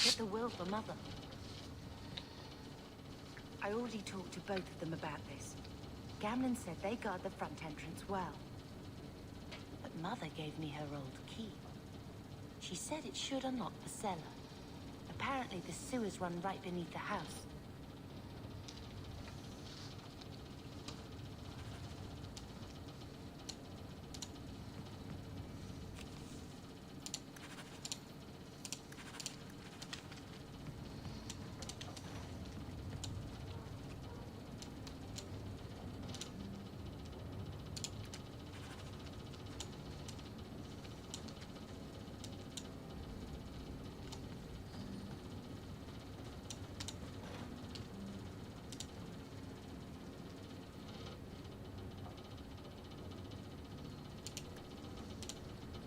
Get the will for Mother. I already talked to both of them about this. Gamlen said they guard the front entrance well. But Mother gave me her old key. She said it should unlock the cellar. Apparently the sewers run right beneath the house.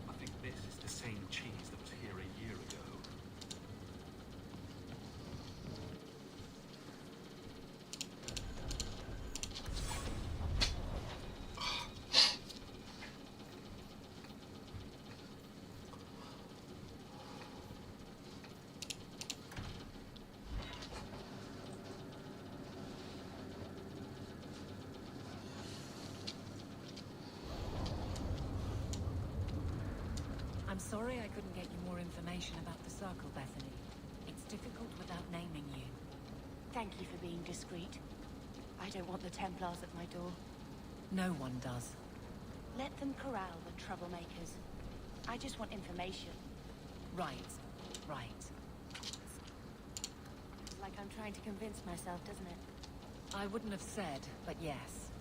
I think this is the same cheese that was here a year ago. I'm sorry I couldn't get you more information about the Circle, Bethany. It's difficult without naming you. Thank you for being discreet. I don't want the Templars at my door. No one does. Let them corral the troublemakers. I just want information. Right. Right. It's like I'm trying to convince myself, doesn't it? I wouldn't have said, but yes.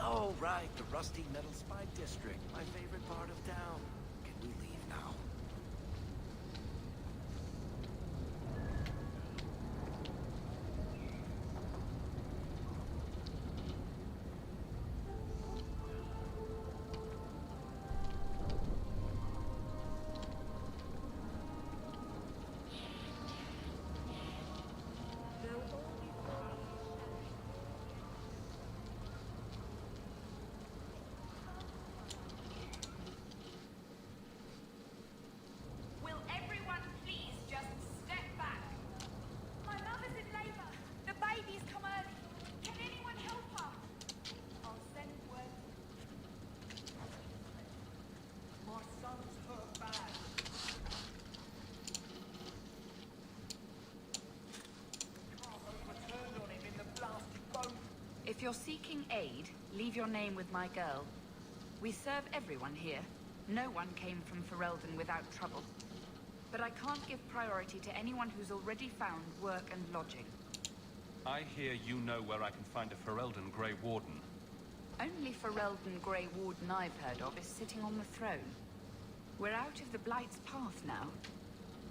Oh, right, the Rusty Metal Spy District, my favorite part of town. Can we leave now? If you're seeking aid, leave your name with my girl. We serve everyone here. No one came from Ferelden without trouble. But I can't give priority to anyone who's already found work and lodging. I hear you know where I can find a Ferelden Grey Warden. Only Ferelden Grey Warden I've heard of is sitting on the throne. We're out of the Blight's path now.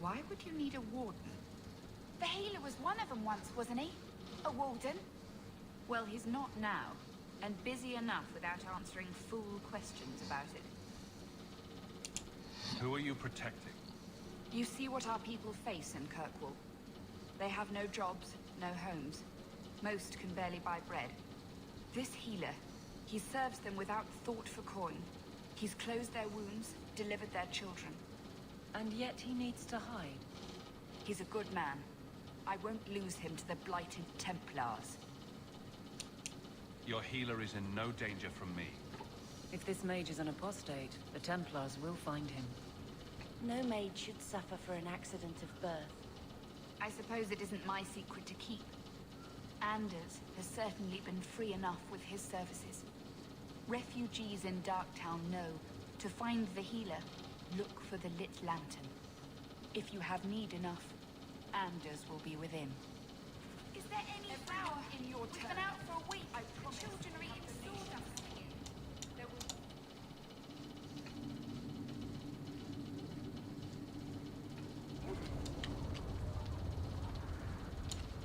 Why would you need a warden? The healer was one of them once, wasn't he? A warden? Well, he's not now. And busy enough without answering fool questions about it. Who are you protecting? You see what our people face in Kirkwall. They have no jobs, no homes. Most can barely buy bread. This healer, he serves them without thought for coin. He's closed their wounds, delivered their children. And yet he needs to hide. He's a good man. I won't lose him to the blighted Templars. Your healer is in no danger from me. If this mage is an apostate, the Templars will find him. No mage should suffer for an accident of birth. I suppose it isn't my secret to keep. Anders has certainly been free enough with his services. Refugees in Darktown know, to find the healer, look for the lit lantern. If you have need enough, Anders will be within. Is there any flour in your turn? We've been out for a week. I promise. Children are eating sawdust.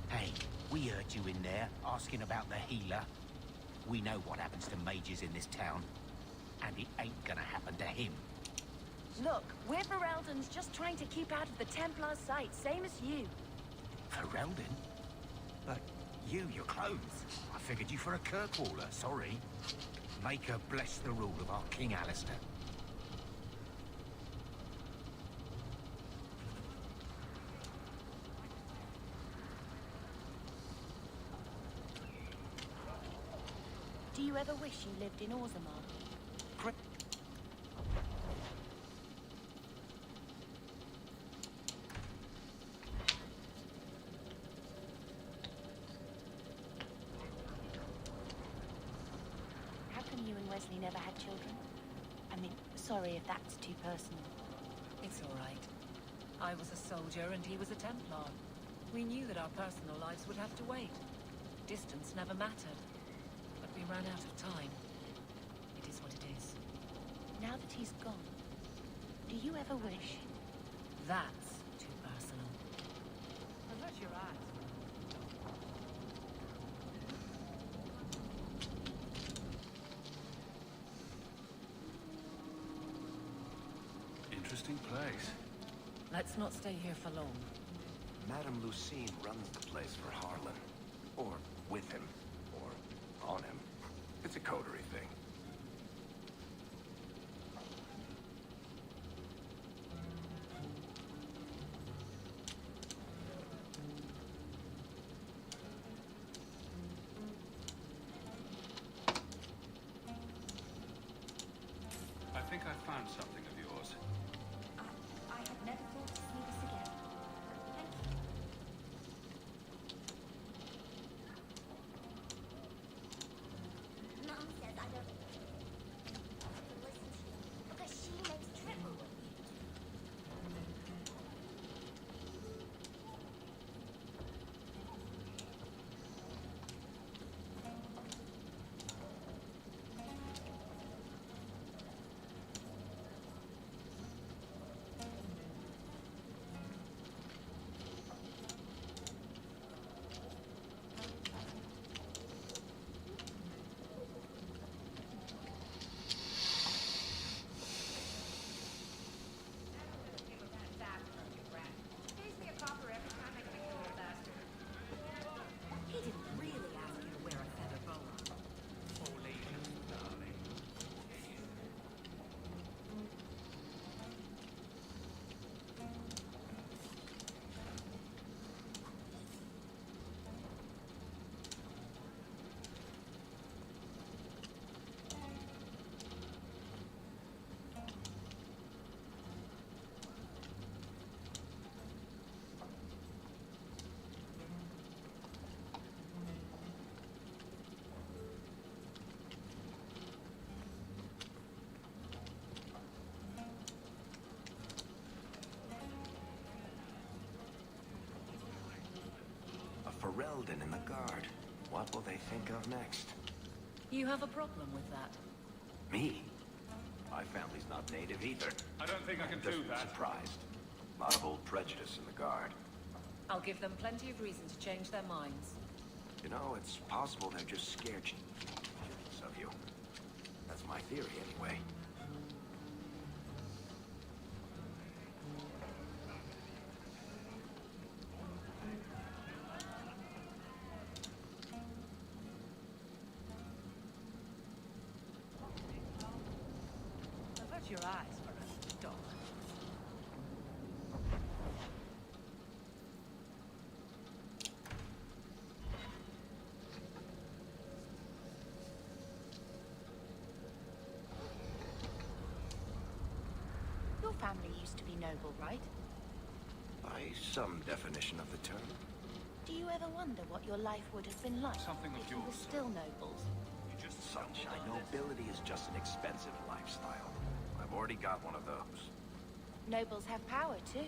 Hey, we heard you in there asking about the healer. We know what happens to mages in this town, and it ain't gonna happen to him. Look, we're Ferelden's just trying to keep out of the Templar's sight, same as you. Ferelden? But your clothes. I figured you for a Kirkwaller, sorry. Make her bless the rule of our King Alistair. Do you ever wish you lived in Orzammar? How come you and Wesley never had children? I mean, sorry if that's too personal. It's all right. I was a soldier and he was a Templar. We knew that our personal lives would have to wait. Distance never mattered. But we ran out of time. It is what it is. Now that he's gone, do you ever wish? That's too personal. Avert your eyes. Interesting place. Let's not stay here for long. Madame Lucine runs the place for Harlan. Or with him. Or on him. It's a coterie thing. I think I found something of yours. I had never thought to see this again. Thank you. Mom says I don't have to listen to you because she makes trouble with me. He didn't really ask you to wear a feather boa. A Ferelden in the guard. What will they think of next? You have a problem with that? Me? My family's not native either. I don't think I can do Just that. surprised. A lot of old prejudice in the guard. I'll give them plenty of reason to change their minds. You know, it's possible they're just scared. my theory, anyway. Avert your eyes for a dog. Your family used to be noble, right? By some definition of the term. Do you ever wonder what your life would have been like if you were still nobles? Sunshine nobility is just an expensive lifestyle. I've already got one of those. Nobles have power too,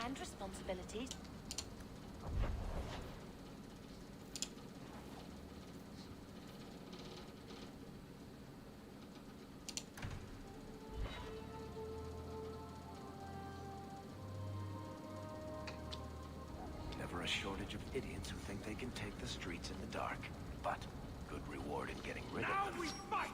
and responsibilities. Never a shortage of idiots who think they can take the streets in the dark. But good reward in getting rid of them. Now we fight!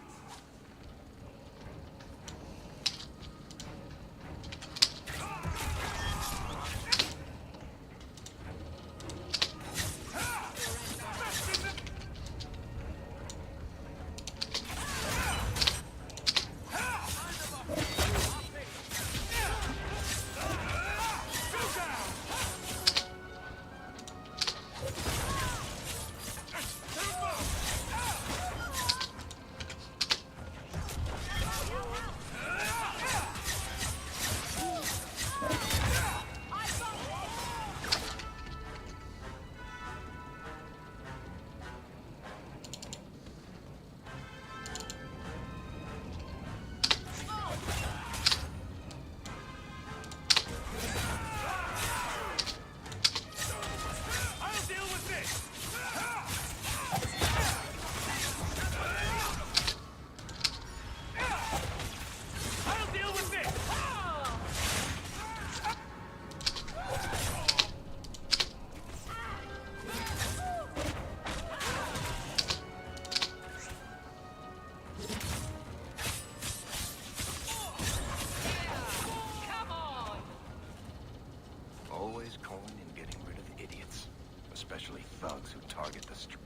Always calling and getting rid of idiots. Especially thugs who target the streets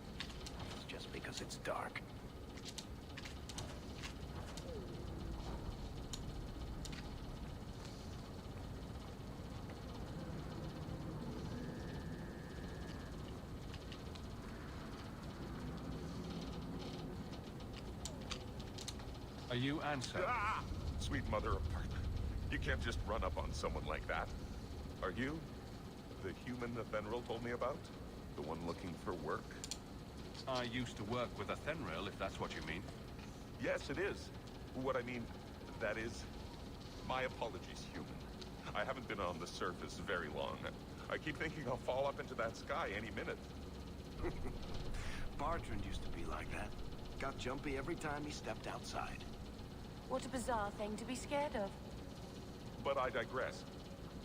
just because it's dark. Are you Ansel? Ah! Sweet mother of Parthia. You can't just run up on someone like that. Are you the human Athenril told me about? The one looking for work? I used to work with Athenril, if that's what you mean. Yes, it is. What I mean, that is... My apologies, human. I haven't been on the surface very long. I keep thinking I'll fall up into that sky any minute. Bartrand used to be like that. Got jumpy every time he stepped outside. What a bizarre thing to be scared of. But I digress.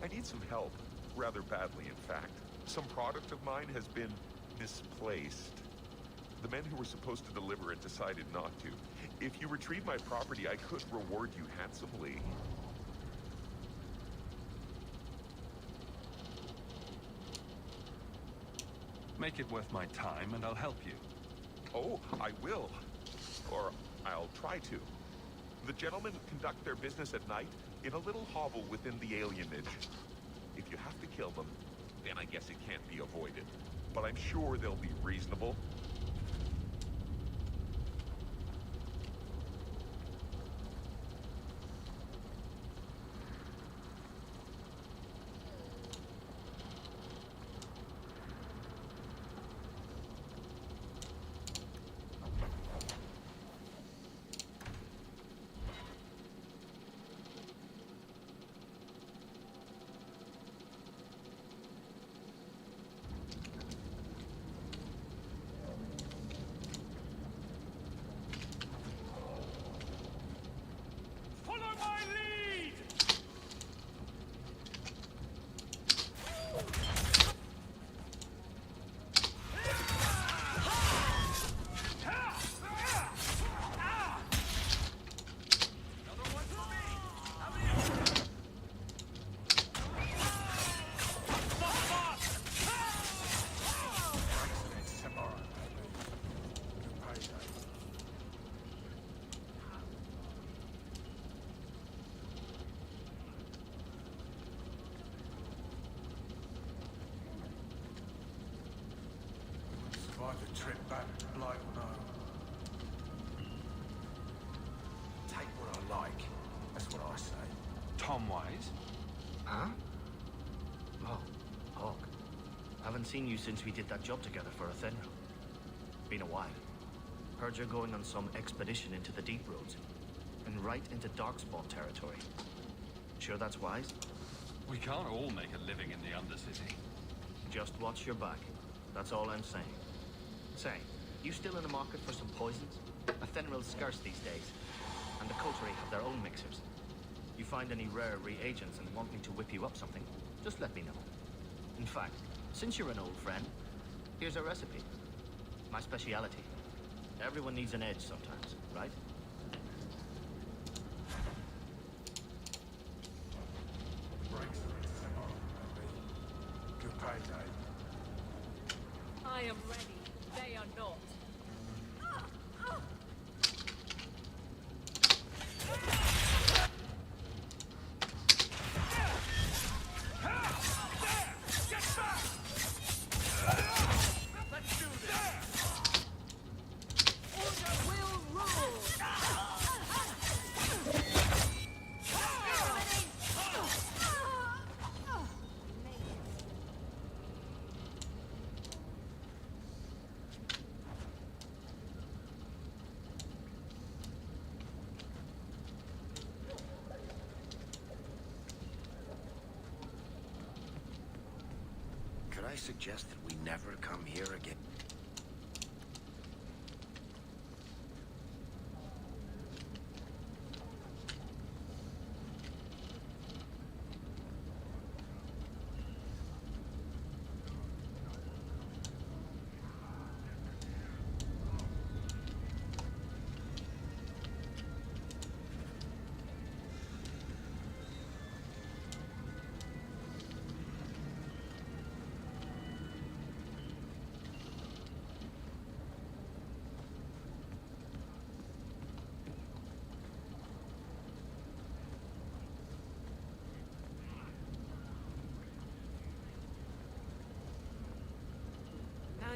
I need some help. Rather badly, in fact. Some product of mine has been misplaced. The men who were supposed to deliver it decided not to. If you retrieve my property, I could reward you handsomely. Make it worth my time, and I'll help you. Oh, I will. Or I'll try to. The gentlemen conduct their business at night in a little hovel within the alienage. If you have to kill them, then I guess it can't be avoided. But I'm sure they'll be reasonable. trip back, blight or no. Take what I like. That's what I say. Tom Wise? Huh? Oh, Hawk. Haven't seen you since we did that job together for Athenra. Been a while. Heard you're going on some expedition into the Deep Roads. And right into Darkspawn territory. Sure that's wise? We can't all make a living in the Undercity. Just watch your back. That's all I'm saying. Say, you still in the market for some poisons? Athenril's scarce these days. And the Coterie have their own mixers. You find any rare reagents and want me to whip you up something, just let me know. In fact, since you're an old friend, here's a recipe. My speciality. Everyone needs an edge sometimes, right? Good payday. I am ready. They are not. Could I suggest that we never come here again?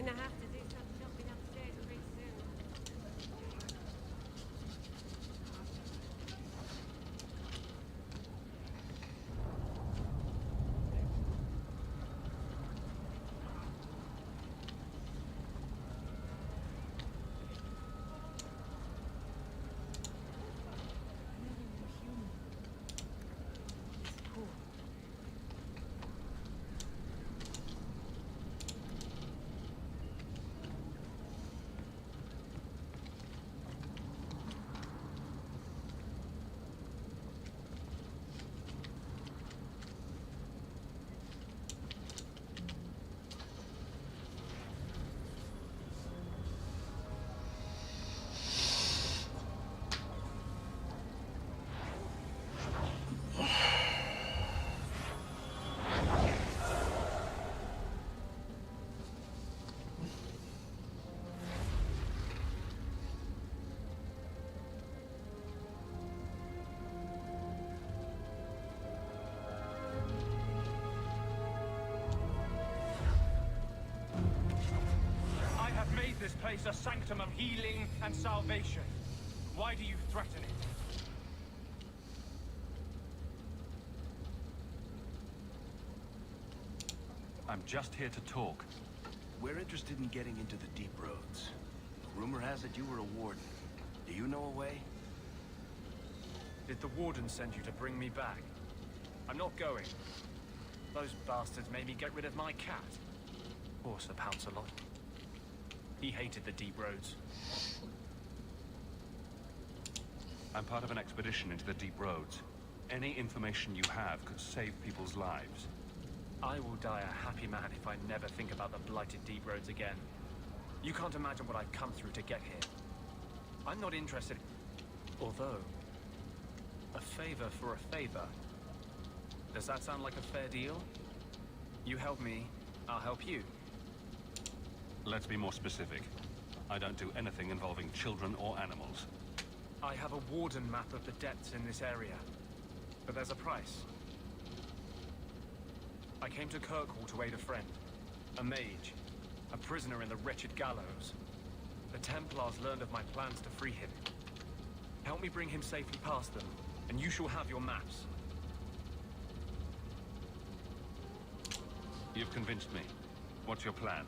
Going to have to do some shopping upstairs pretty soon. This place a sanctum of healing and salvation. Why do you threaten it? I'm just here to talk. We're interested in getting into the Deep Roads. Rumor has it you were a warden. Do you know a way? Did the warden send you to bring me back? I'm not going. Those bastards made me get rid of my cat. Poor Sir Pouncelot. He hated the Deep Roads. I'm part of an expedition into the Deep Roads. Any information you have could save people's lives. I will die a happy man if I never think about the blighted Deep Roads again. You can't imagine what I've come through to get here. I'm not interested... Although... a favor for a favor. Does that sound like a fair deal? You help me, I'll help you. Let's be more specific. I don't do anything involving children or animals. I have a warden map of the depths in this area. But there's a price. I came to Kirkwall to aid a friend. A mage. a prisoner in the wretched gallows. The Templars learned of my plans to free him. Help me bring him safely past them, and you shall have your maps. You've convinced me. What's your plan?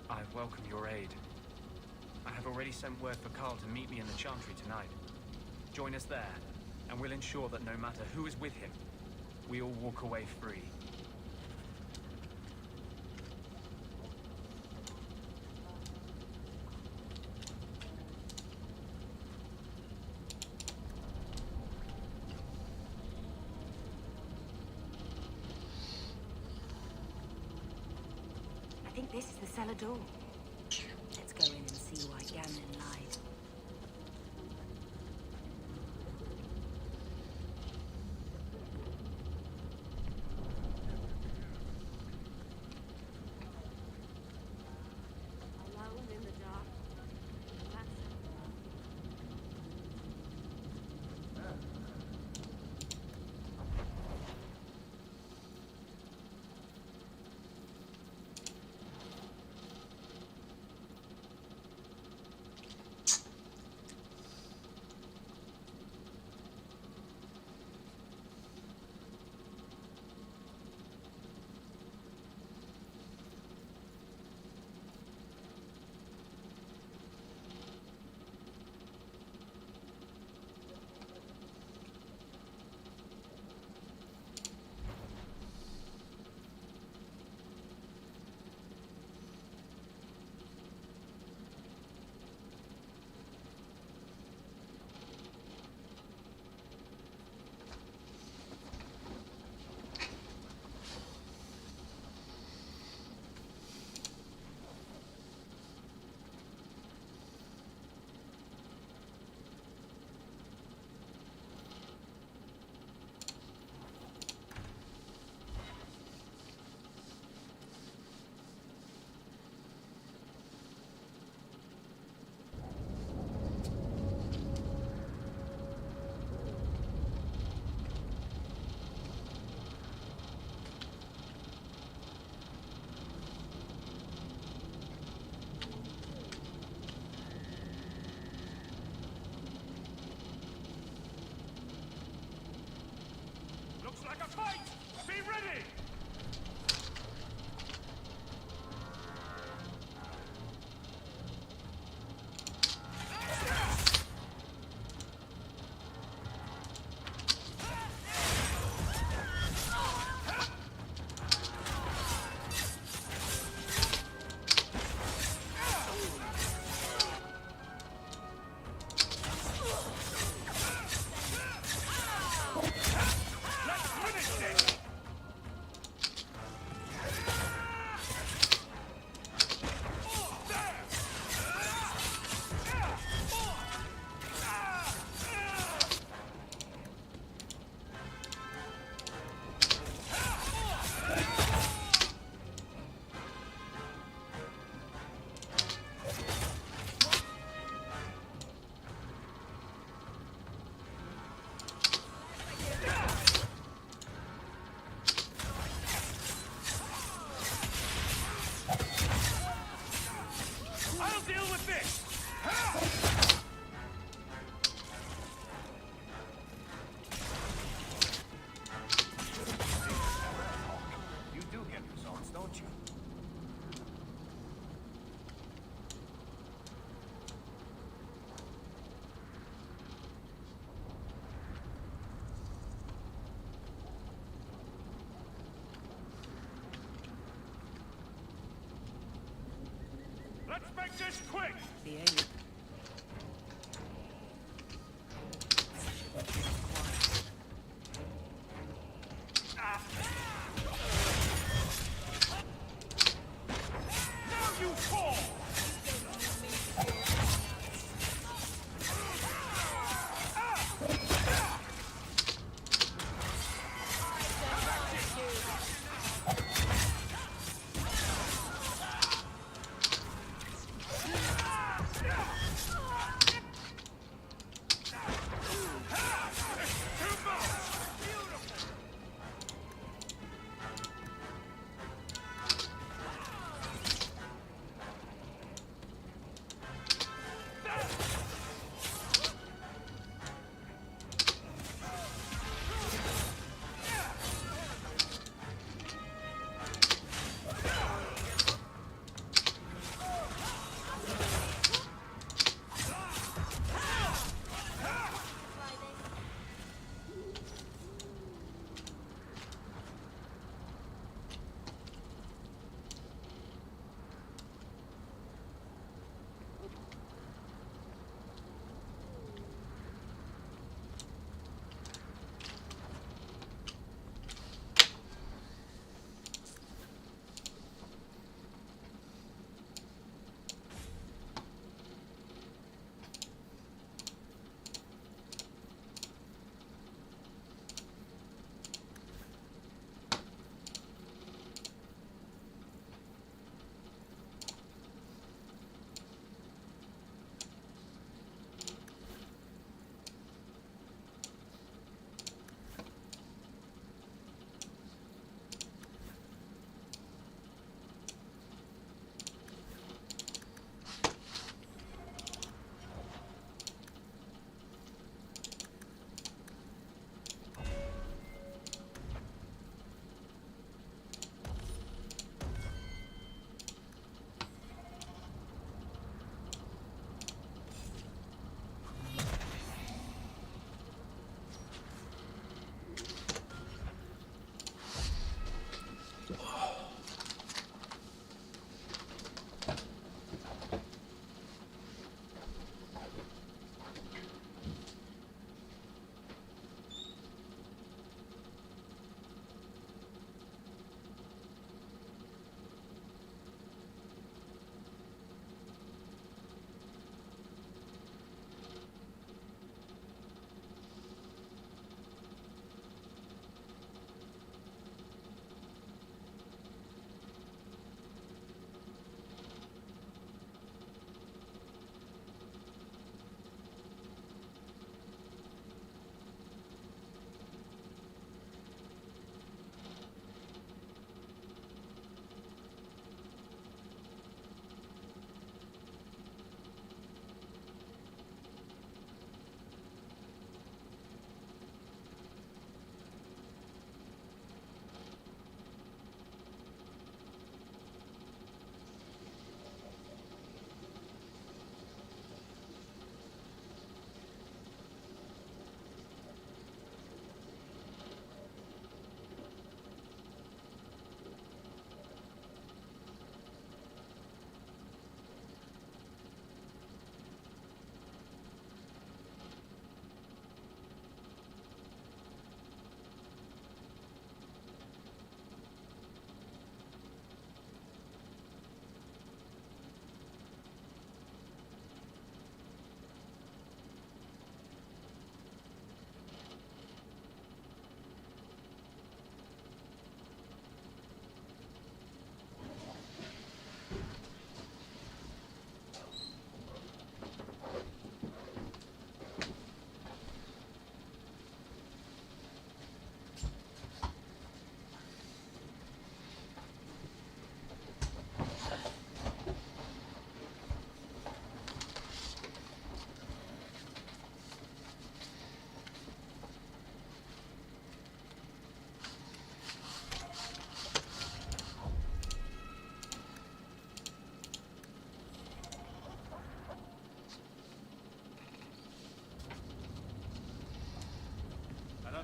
I welcome your aid. I have already sent word for Carl to meet me in the Chantry tonight. Join us there, and we'll ensure that no matter who is with him, we all walk away free. I think this is the cellar door. Let's go in and see why Gamlen lied. Alone in the dark. Looks like a fight! Be ready! I'll deal with this! You do get results, don't you? Let's make this quick! The aid. Now you fall!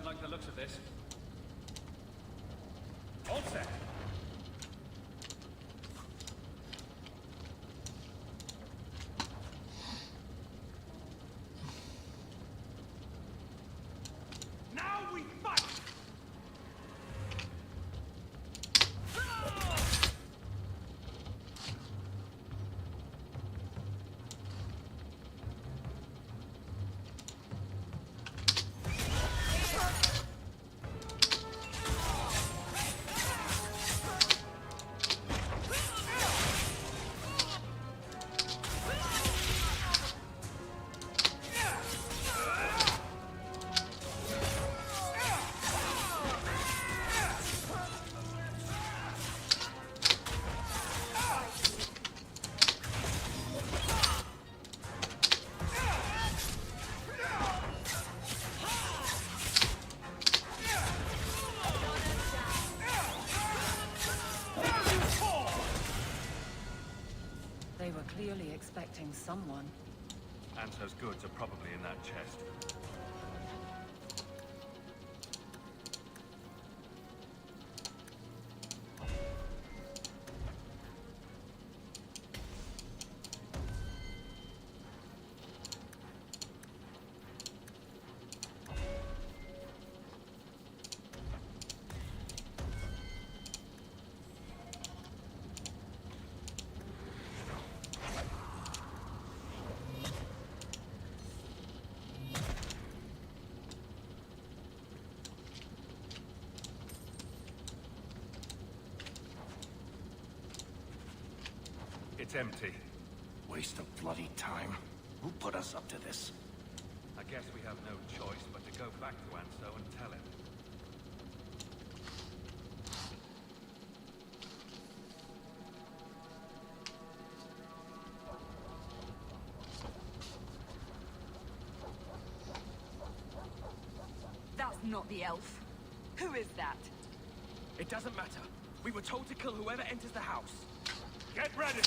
like the looks of this. All set. Now we fight! They were clearly expecting someone. Anto's goods are probably in that chest. It's empty. Waste of bloody time. Who put us up to this? I guess we have no choice but to go back to Anto and tell him. That's not the elf. Who is that? It doesn't matter. We were told to kill whoever enters the house. Get ready!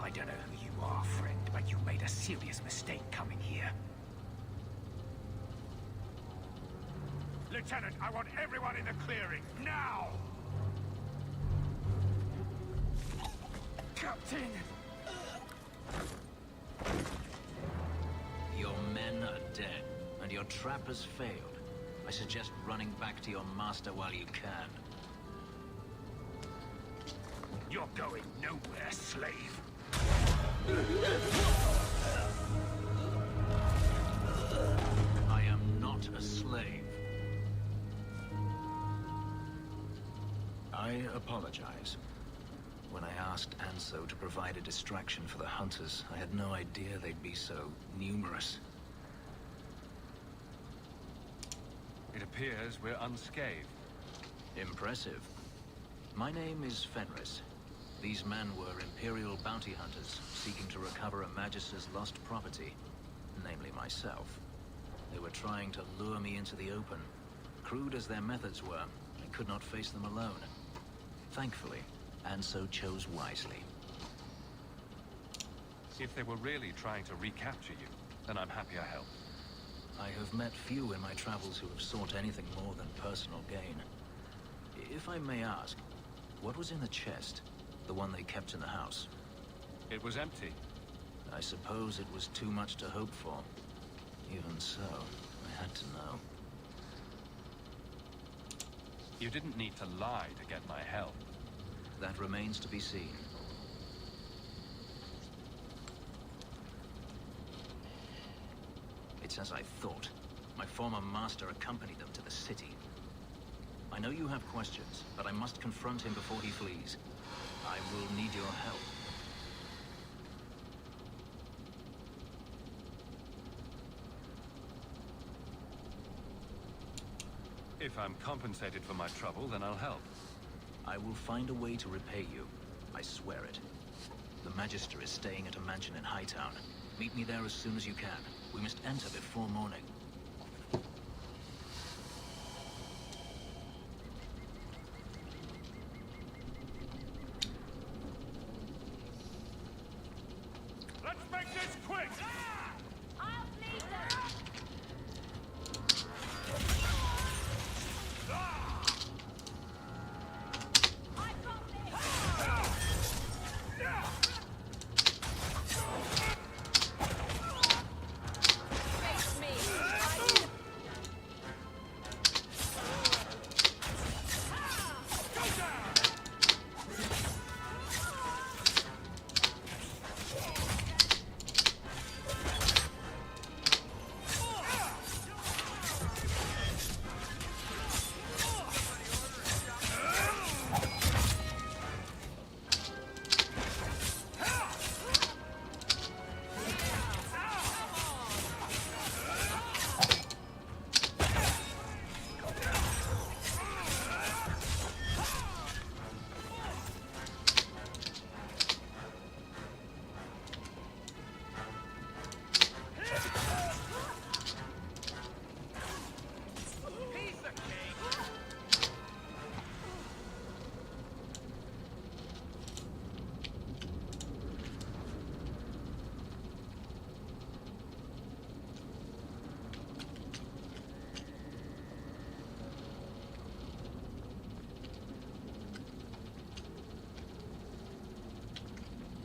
I don't know who you are, friend, but you made a serious mistake coming here. Lieutenant, I want everyone in the clearing, now! Captain! Your men are dead, and your trap has failed. I suggest running back to your master while you can. You're going nowhere, slave. I am not a slave. I apologize. asked Anso to provide a distraction for the hunters. I had no idea they'd be so numerous. It appears we're unscathed. Impressive. My name is Fenris. These men were Imperial bounty hunters, seeking to recover a Magister's lost property, namely myself. They were trying to lure me into the open. Crude as their methods were, I could not face them alone. Thankfully, Anso chose wisely. If they were really trying to recapture you, then I'm happy I helped. I have met few in my travels who have sought anything more than personal gain. If I may ask, what was in the chest? The one they kept in the house? It was empty. I suppose it was too much to hope for. Even so, I had to know. You didn't need to lie to get my help. That remains to be seen. It's as I thought. My former master accompanied them to the city. I know you have questions, but I must confront him before he flees. I will need your help. If I'm compensated for my trouble, then I'll help. I will find a way to repay you. I swear it. The Magister is staying at a mansion in Hightown. Meet me there as soon as you can. We must enter before morning. Let's make this quick!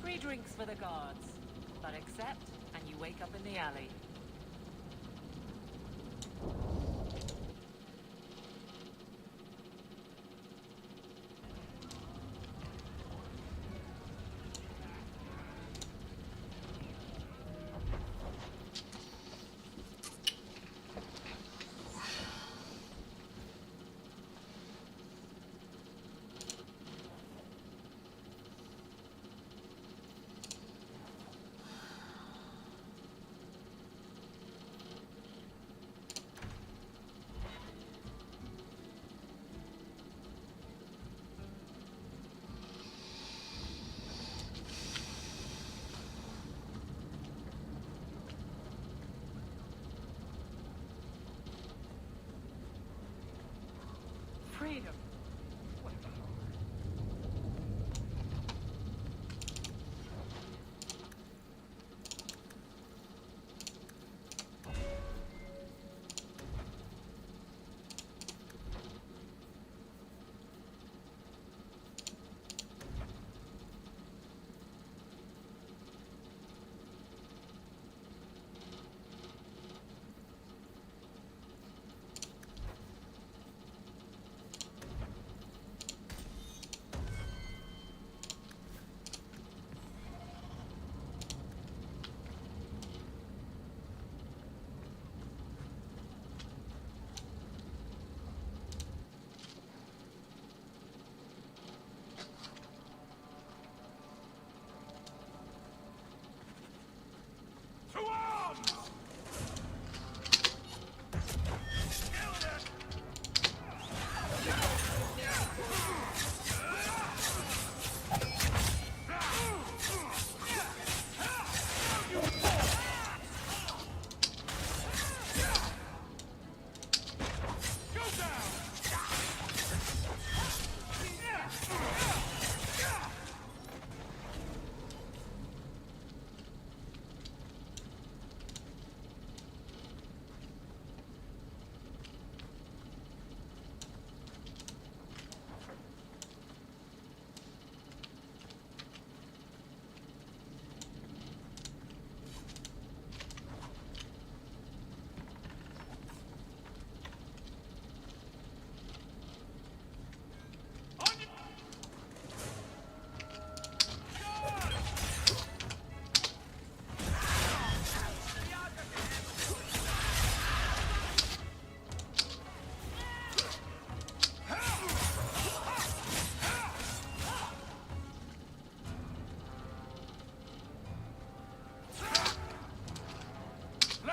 Free drinks for the guards, but accept and you wake up in the alley. Freedom.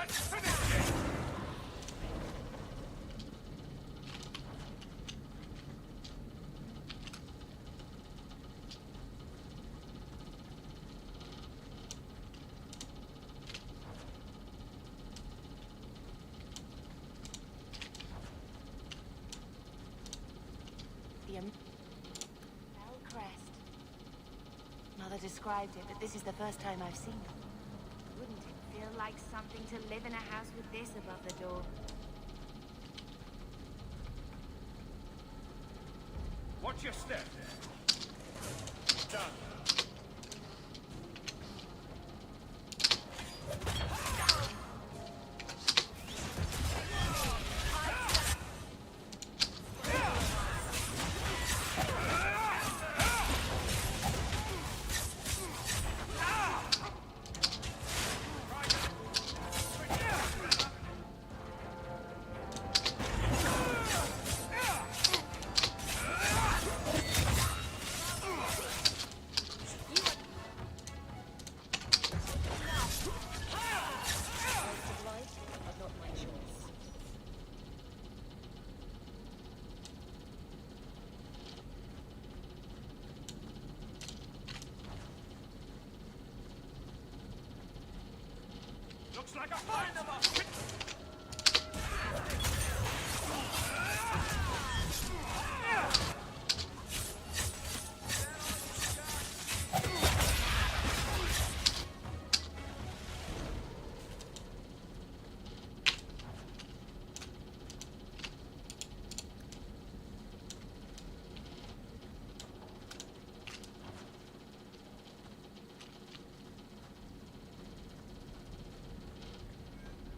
Let's finish it! Bell Crest. Mother described it, but this is the first time I've seen it. Wouldn't it feel like something to live in a house with this above the door? Watch your step. Done. Looks like a fight of us!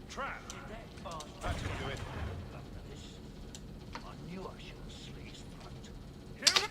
Trap! That should do it. I knew I should have slit his throat. Here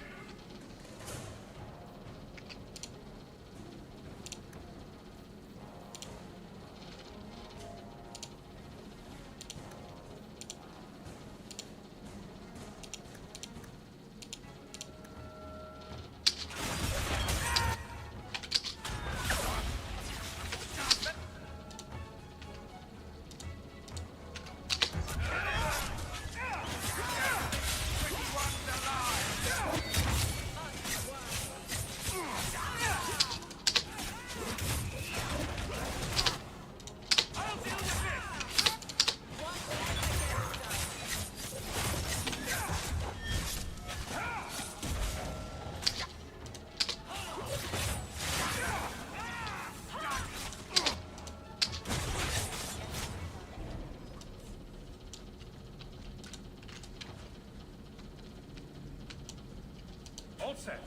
all set.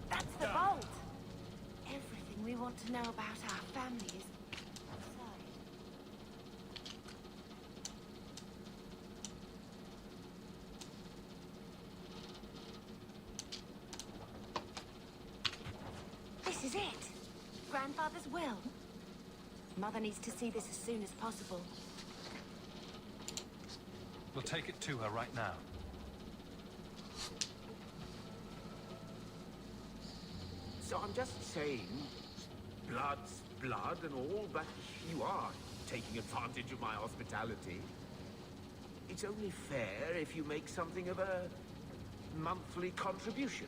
That's the vault! Everything we want to know about our family is inside. This is it! Grandfather's will. Mother needs to see this as soon as possible. We'll take it to her right now. So I'm just saying, blood's blood and all, but you are taking advantage of my hospitality. It's only fair if you make something of a monthly contribution.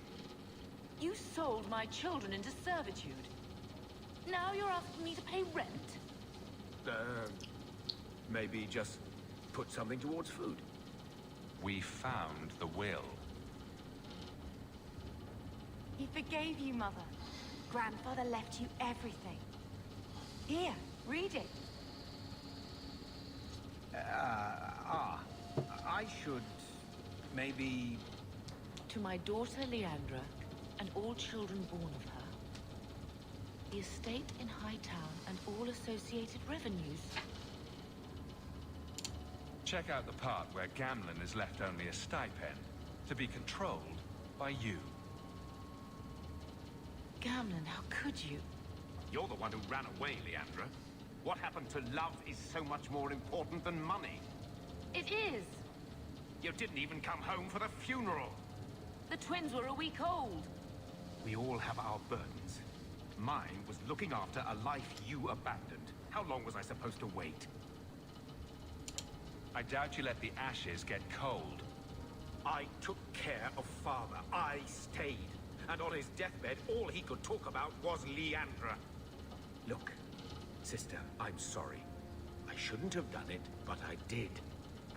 You sold my children into servitude. Now you're asking me to pay rent? Maybe just put something towards food. We found the will. He forgave you, Mother. Grandfather left you everything. Here, read it. I should maybe... To my daughter Leandra, and all children born of her, the estate in Hightown and all associated revenues. Check out the part where Gamlen is left only a stipend, to be controlled by you. Gamlen, how could you? You're the one who ran away, Leandra. What happened to love is so much more important than money. It is! You didn't even come home for the funeral. The twins were a week old. We all have our burdens. Mine was looking after a life you abandoned. How long was I supposed to wait? I doubt you let the ashes get cold. I took care of Father. I stayed. And on his deathbed, all he could talk about was Leandra. Look, sister, I'm sorry. I shouldn't have done it, but I did.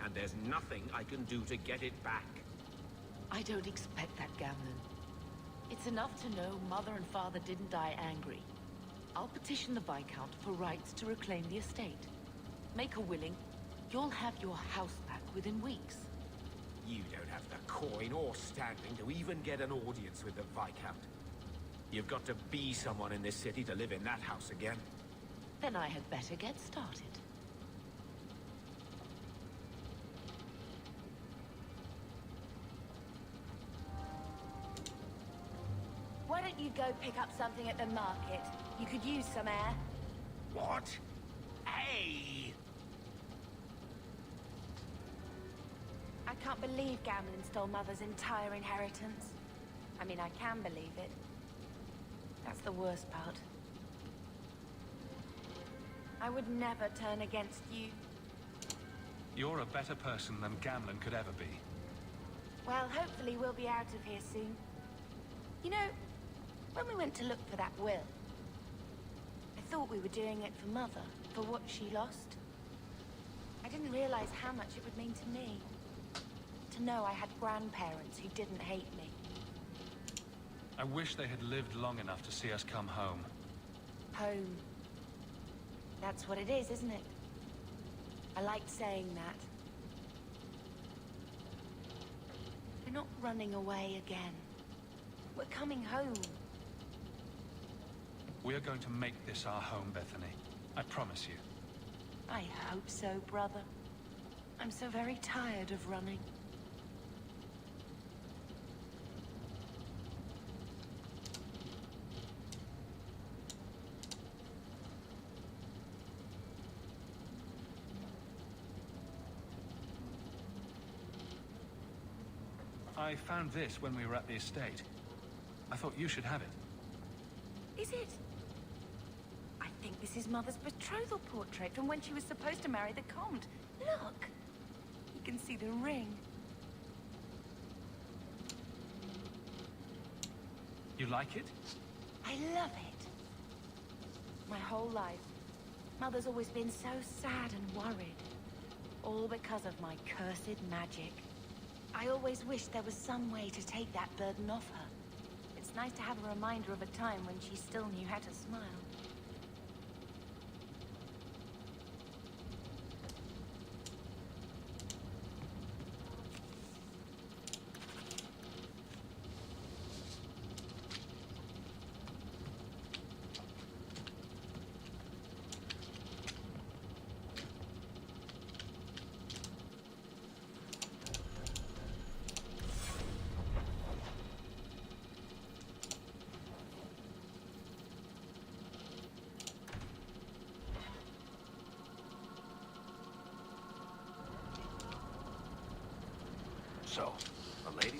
And there's nothing I can do to get it back. I don't expect that, Gamlen. It's enough to know Mother and Father didn't die angry. I'll petition the Viscount for rights to reclaim the estate. Make her willing, you'll have your house back within weeks. You don't have the coin or standing to even get an audience with the Viscount. You've got to be someone in this city to live in that house again. Then I had better get started. Why don't you go pick up something at the market? You could use some air. What? Hey! I can't believe Gamlen stole Mother's entire inheritance. I mean, I can believe it. That's the worst part. I would never turn against you. You're a better person than Gamlen could ever be. Well, hopefully we'll be out of here soon. You know, when we went to look for that will, I thought we were doing it for Mother, for what she lost. I didn't realize how much it would mean to me. To know I had grandparents who didn't hate me. I wish they had lived long enough to see us come home. Home. That's what it is, isn't it? I liked saying that. We're not running away again. We're coming home. We are going to make this our home, Bethany. I promise you. I hope so, brother. I'm so very tired of running. I found this when we were at the estate. I thought you should have it. Is it? I think this is Mother's betrothal portrait from when she was supposed to marry the Comte. Look! You can see the ring. You like it? I love it. My whole life, Mother's always been so sad and worried. All because of my cursed magic. I always wished there was some way to take that burden off her. It's nice to have a reminder of a time when she still knew how to smile. So, a lady?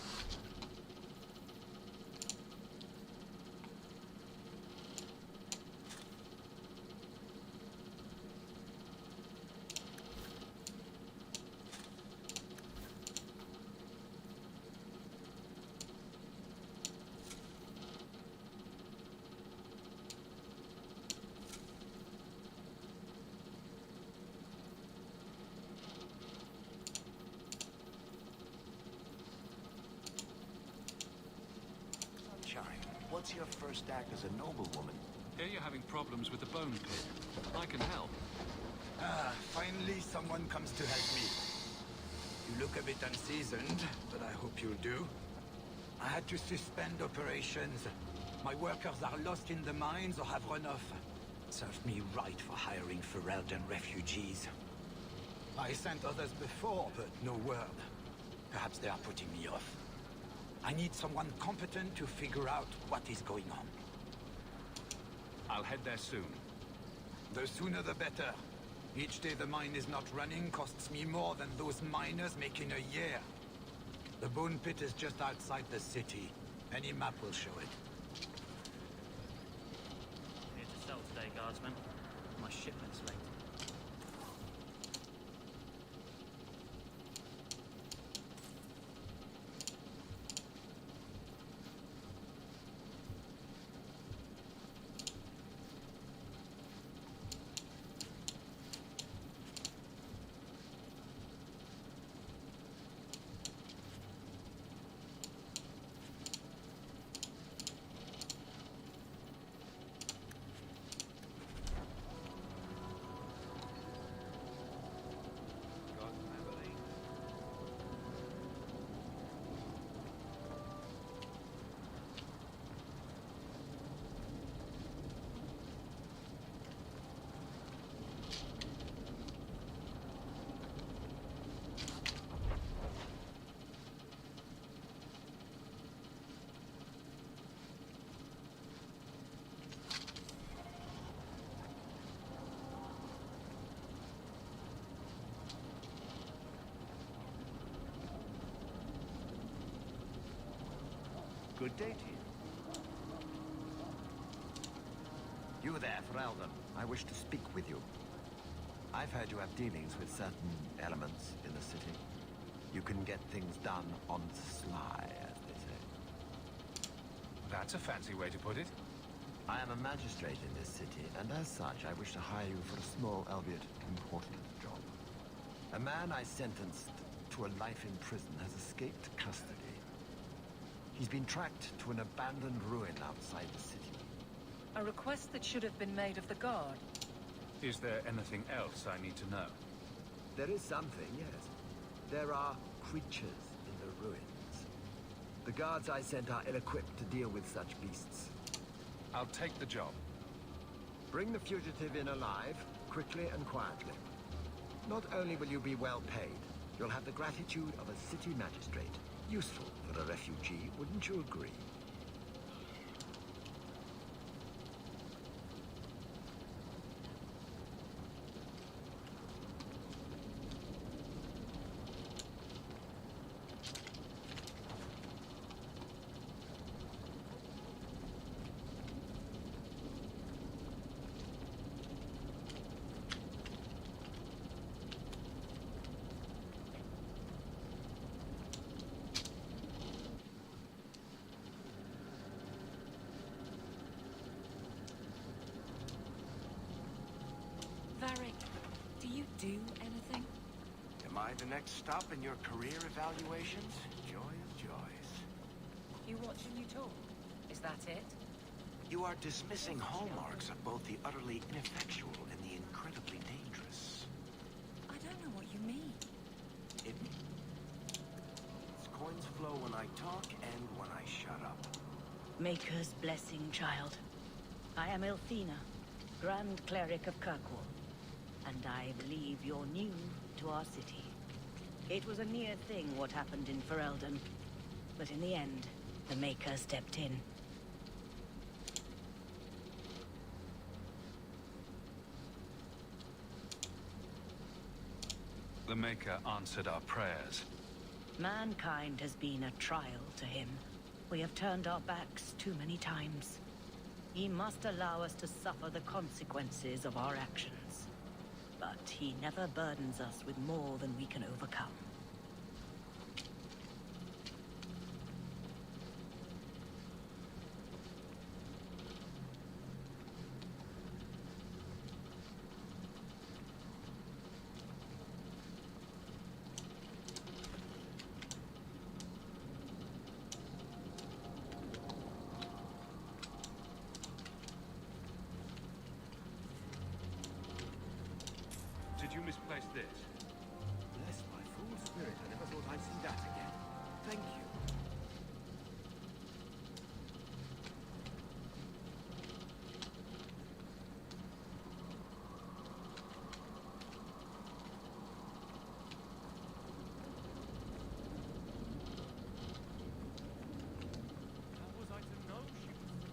What's your first act as a noblewoman? Here you're having problems with the bone pit. I can help. Ah, finally someone comes to help me. You look a bit unseasoned, but I hope you'll do. I had to suspend operations. My workers are lost in the mines or have run off. It served me right for hiring Ferelden refugees. I sent others before, but no word. Perhaps they are putting me off. I need someone competent to figure out what is going on. I'll head there soon. The sooner the better. Each day the mine is not running costs me more than those miners make in a year. The Bone Pit is just outside the city. Any map will show it. Here to sell today, Guardsman. My shipment's late. Good day to you. You there, Ferelden. I wish to speak with you. I've heard you have dealings with certain elements in the city. You can get things done on the sly, as they say. That's a fancy way to put it. I am a magistrate in this city, and as such, I wish to hire you for a small, albeit important, job. A man I sentenced to a life in prison has escaped custody. He's been tracked to an abandoned ruin outside the city. A request that should have been made of the guard. Is there anything else I need to know? There is something, yes. There are creatures in the ruins. The guards I sent are ill-equipped to deal with such beasts. I'll take the job. Bring the fugitive in alive, quickly and quietly. Not only will you be well paid, you'll have the gratitude of a city magistrate. Useful for a refugee, wouldn't you agree? Varric, do you do anything? Am I the next stop in your career evaluations? Joy of joys. You watch and you talk. Is that it? You are dismissing hallmarks of both the utterly ineffectual and the incredibly dangerous. I don't know what you mean. Hidden. Its coins flow when I talk and when I shut up. Maker's blessing, child. I am Elthina, Grand Cleric of Kirkwall. And I believe you're new to our city. It was a near thing what happened in Ferelden, but in the end, the Maker stepped in. The Maker answered our prayers. Mankind has been a trial to him. We have turned our backs too many times. He must allow us to suffer the consequences of our actions. But he never burdens us with more than we can overcome. Did you misplace this? Bless my fool spirit, I never thought I'd see that again. Thank you. How was I to know she was...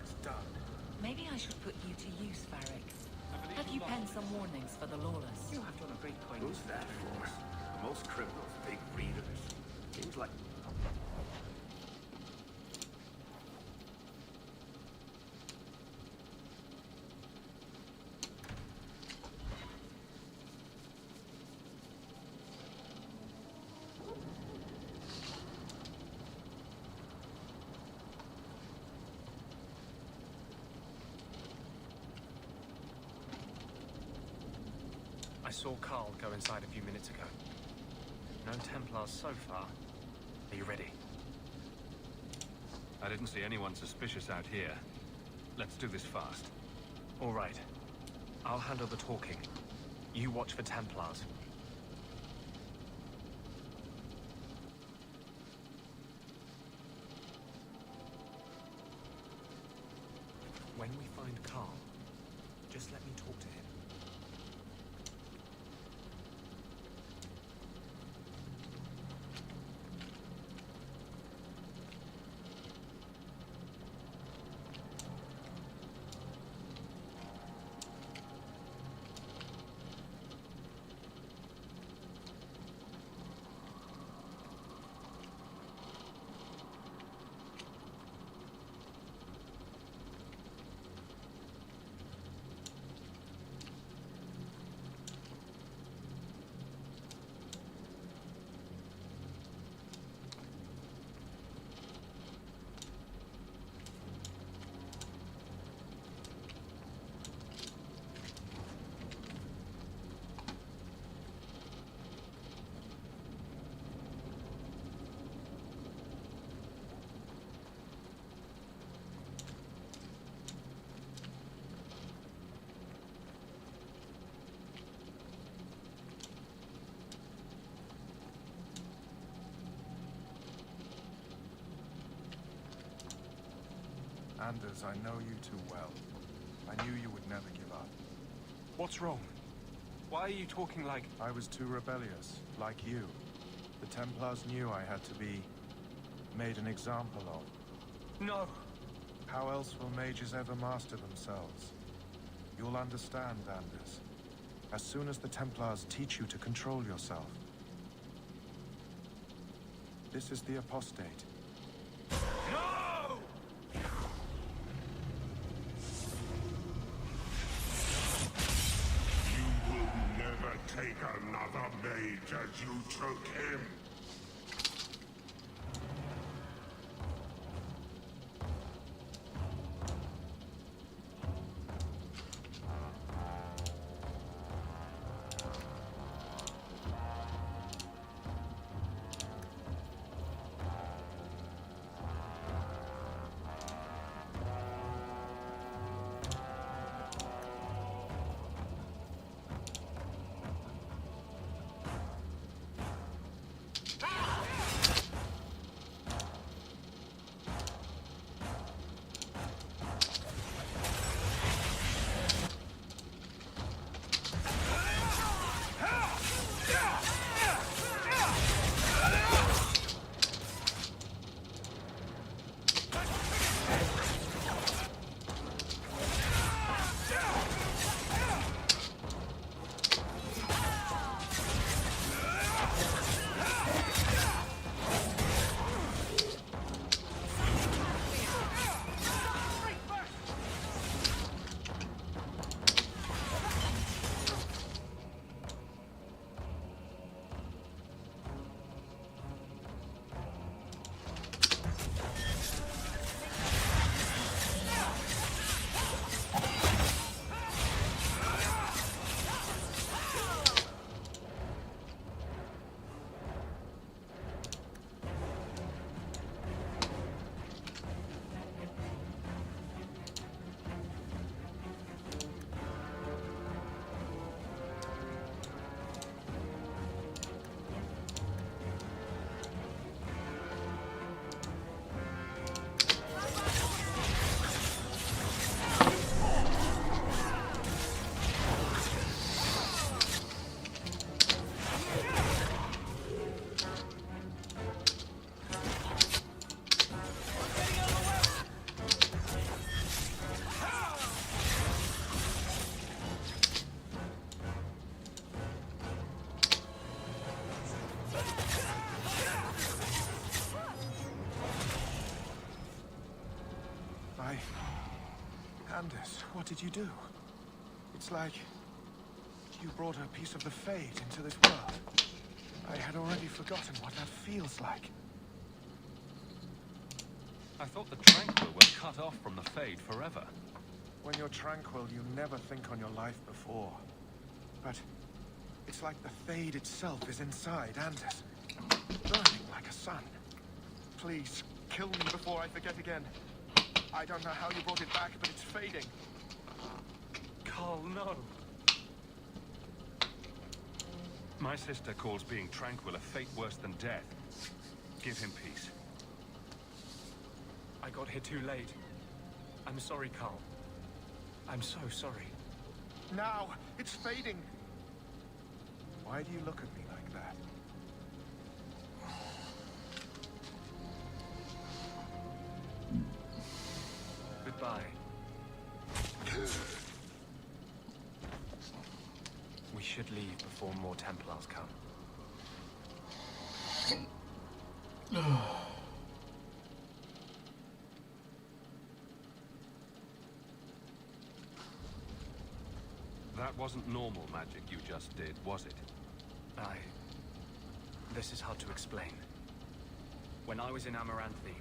it's done. Maybe I should put you to use, Varric. Have you penned some warnings for the lawless? You have done a great point. Who's that for? Most criminals, big readers. Seems like... I saw Carl go inside a few minutes ago. No Templars so far. Are you ready? I didn't see anyone suspicious out here. Let's do this fast. All right. I'll handle the talking. You watch for Templars. When we find Carl, just let me talk to him. Anders, I know you too well. I knew you would never give up. What's wrong? Why are you talking like... I was too rebellious, like you. The Templars knew I had to be made an example of. No! How else will mages ever master themselves? You'll understand, Anders. As soon as the Templars teach you to control yourself. This is the Apostate. No! You will never take another mage as you took him. Andis, what did you do? It's like you brought a piece of the Fade into this world. I had already forgotten what that feels like. I thought the Tranquil was cut off from the Fade forever. When you're tranquil, you never think on your life before. But it's like the Fade itself is inside Andis, burning like a sun. Please, kill me before I forget again. I don't know how you brought it back, but it's fading. Carl, no. My sister calls being tranquil a fate worse than death. Give him peace. I got here too late. I'm sorry, Carl. I'm so sorry. Now, it's fading. Why do you look at me like that? Goodbye. We should leave before more Templars come. That wasn't normal magic you just did, was it? This is hard to explain. When I was in Amaranthine,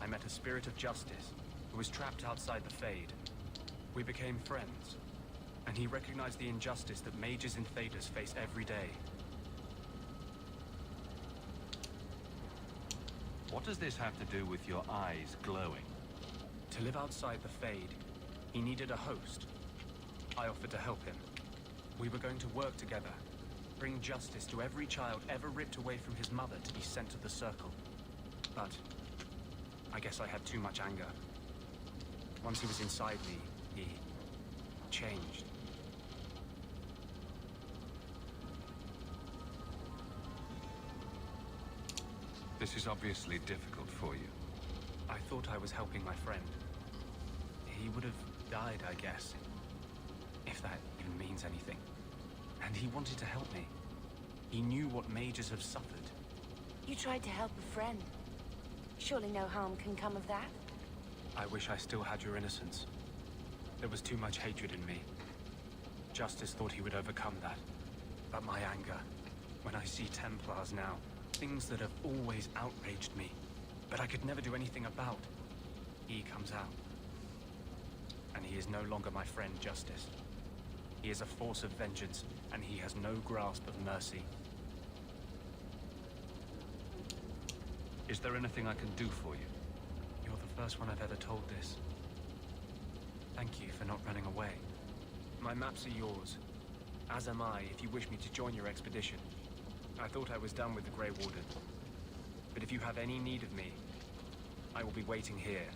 I met a spirit of justice who was trapped outside the Fade. We became friends, and he recognized the injustice that mages and Thedas face every day. What does this have to do with your eyes glowing? To live outside the Fade, he needed a host. I offered to help him. We were going to work together, bring justice to every child ever ripped away from his mother to be sent to the Circle. But I guess I had too much anger. Once he was inside me, he changed. This is obviously difficult for you. I thought I was helping my friend. He would have died, I guess. If that even means anything. And he wanted to help me. He knew what mages have suffered. You tried to help a friend. Surely no harm can come of that? I wish I still had your innocence. There was too much hatred in me. Justice thought he would overcome that. But my anger, when I see Templars now, things that have always outraged me, but I could never do anything about, he comes out. And he is no longer my friend, Justice. He is a force of vengeance, and he has no grasp of mercy. Is there anything I can do for you? You're the first one I've ever told this. Thank you for not running away. My maps are yours, as am I if you wish me to join your expedition. I thought I was done with the Grey Warden. But if you have any need of me, I will be waiting here.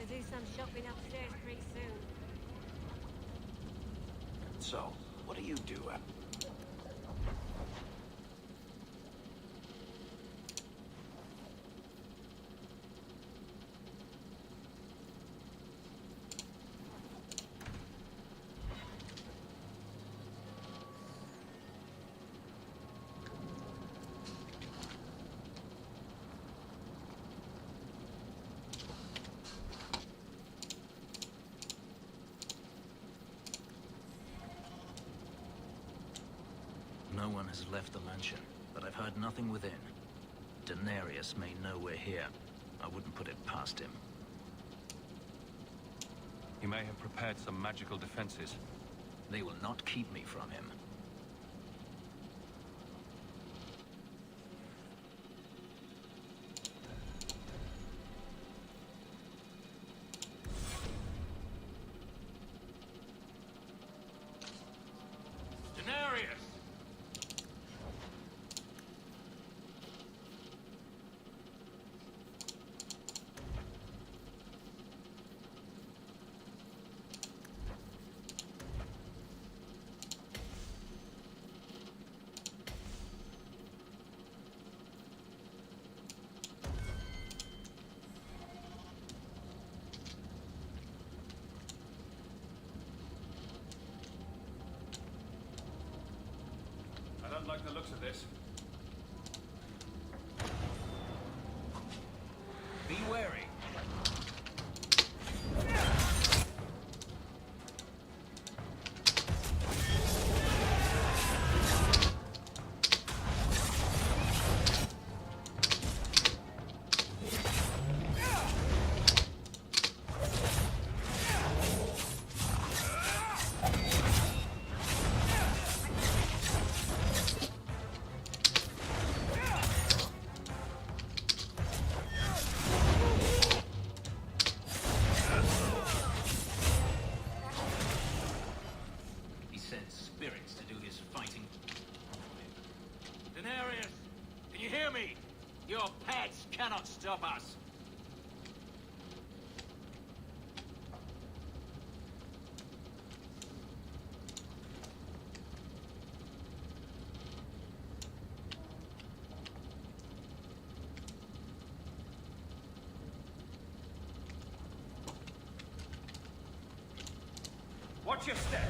Do some shopping upstairs pretty soon. So, what do you do? No one has left the mansion, but I've heard nothing within. Denarius may know we're here. I wouldn't put it past him. He may have prepared some magical defenses. They will not keep me from him. like the looks of this. Be wary. Stop us! Watch your step!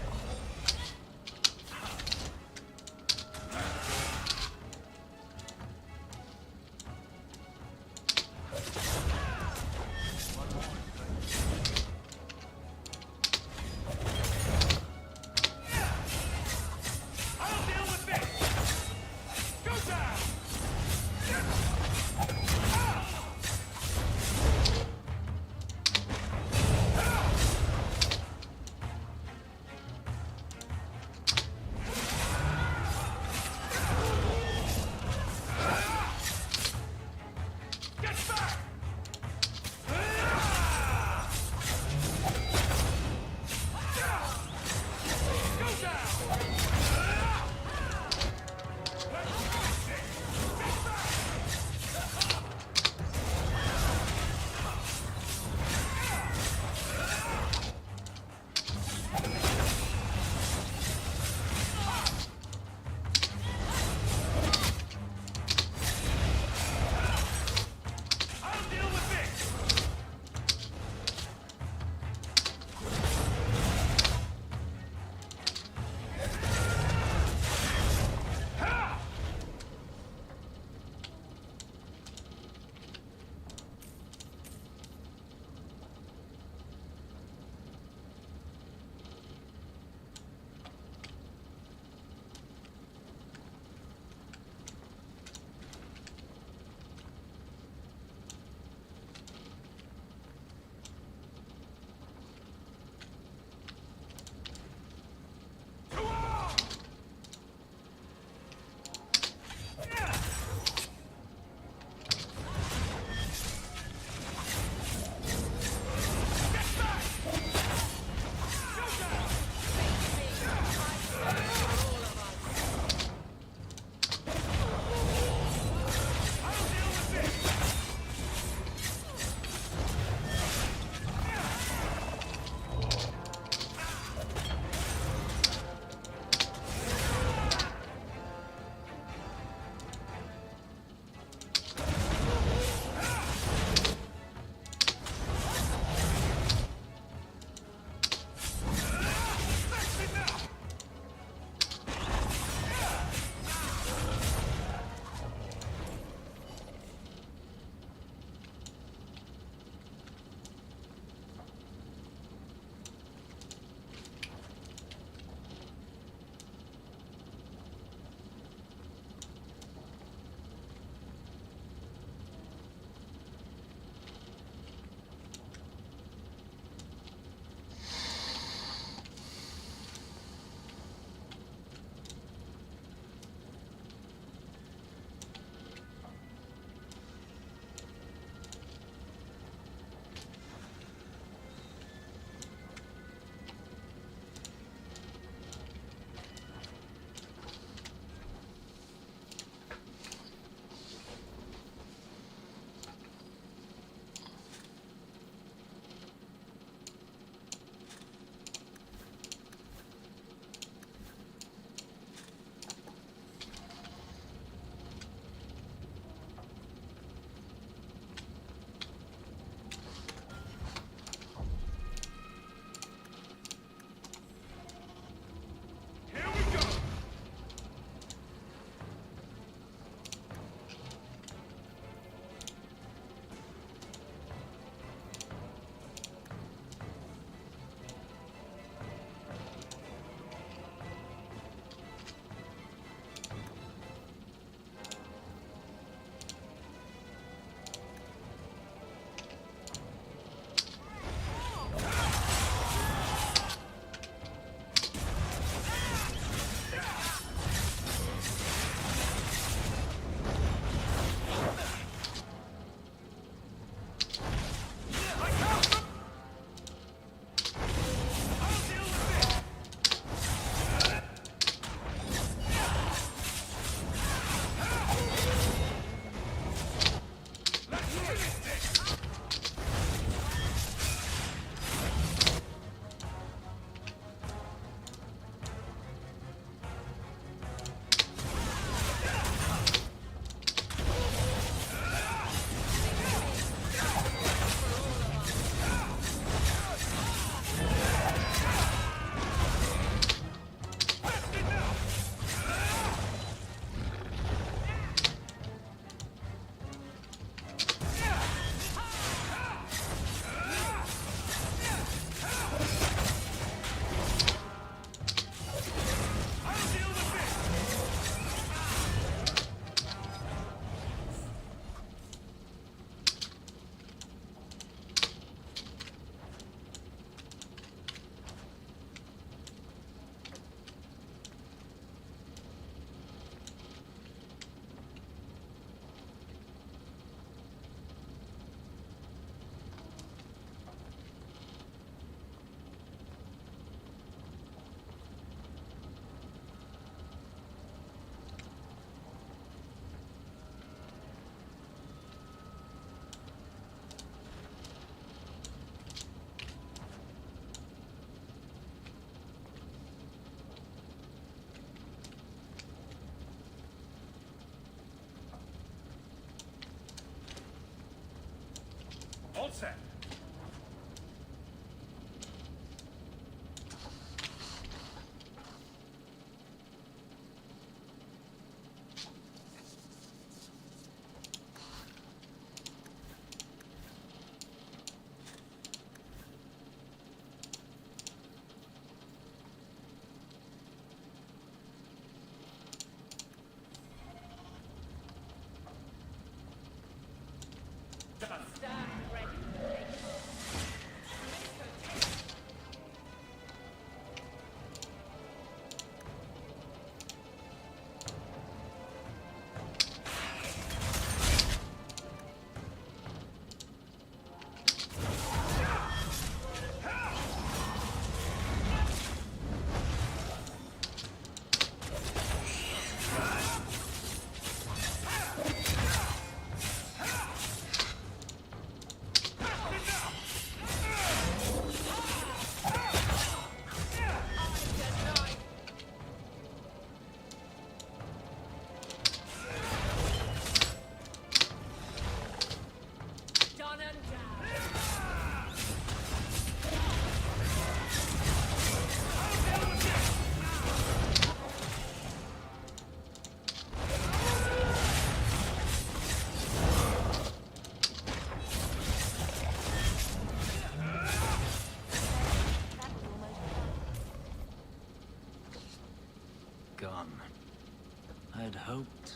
I'd hoped...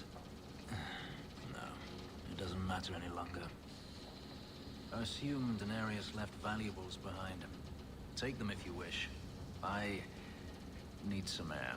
No, it doesn't matter any longer. I assume Daenerys left valuables behind him. Take them if you wish. I need some air.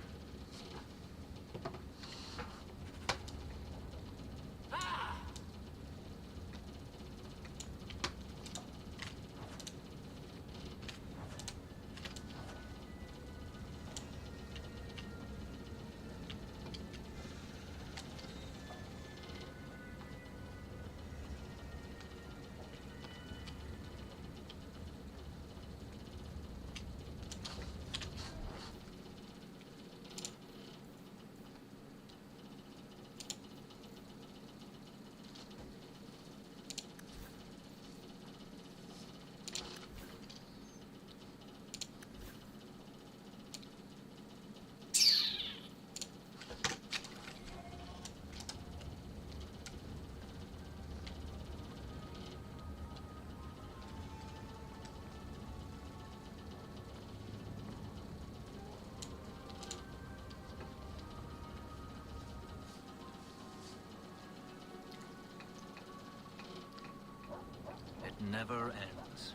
Never ends.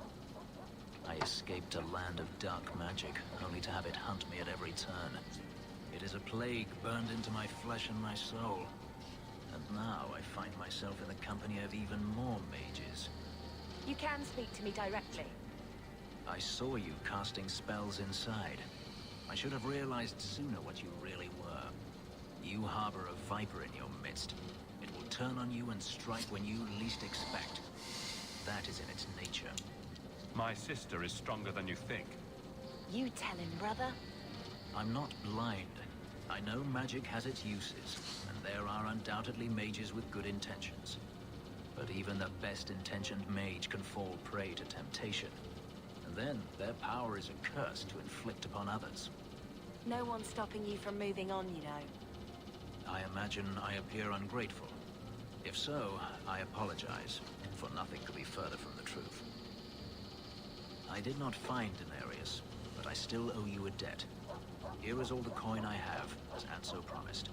I escaped a land of dark magic, only to have it hunt me at every turn. It is a plague burned into my flesh and my soul. And now I find myself in the company of even more mages. You can speak to me directly. I saw you casting spells inside. I should have realized sooner what you really were. You harbor a viper in your midst. It will turn on you and strike when you least expect. That is in its nature. My sister is stronger than you think. You tell him, brother. I'm not blind. I know magic has its uses, and there are undoubtedly mages with good intentions. But even the best-intentioned mage can fall prey to temptation. And then their power is a curse to inflict upon others. No one's stopping you from moving on, you know. I imagine I appear ungrateful. If so, I apologize, for nothing could be further from the truth. I did not find Daenerys, but I still owe you a debt. Here is all the coin I have, as Anso promised.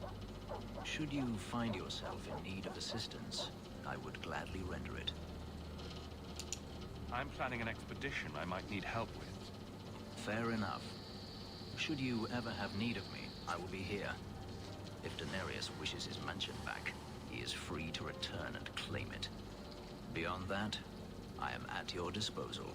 Should you find yourself in need of assistance, I would gladly render it. I'm planning an expedition I might need help with. Fair enough. Should you ever have need of me, I will be here. If Daenerys wishes his mansion back, he is free to return and claim it. Beyond that, I am at your disposal.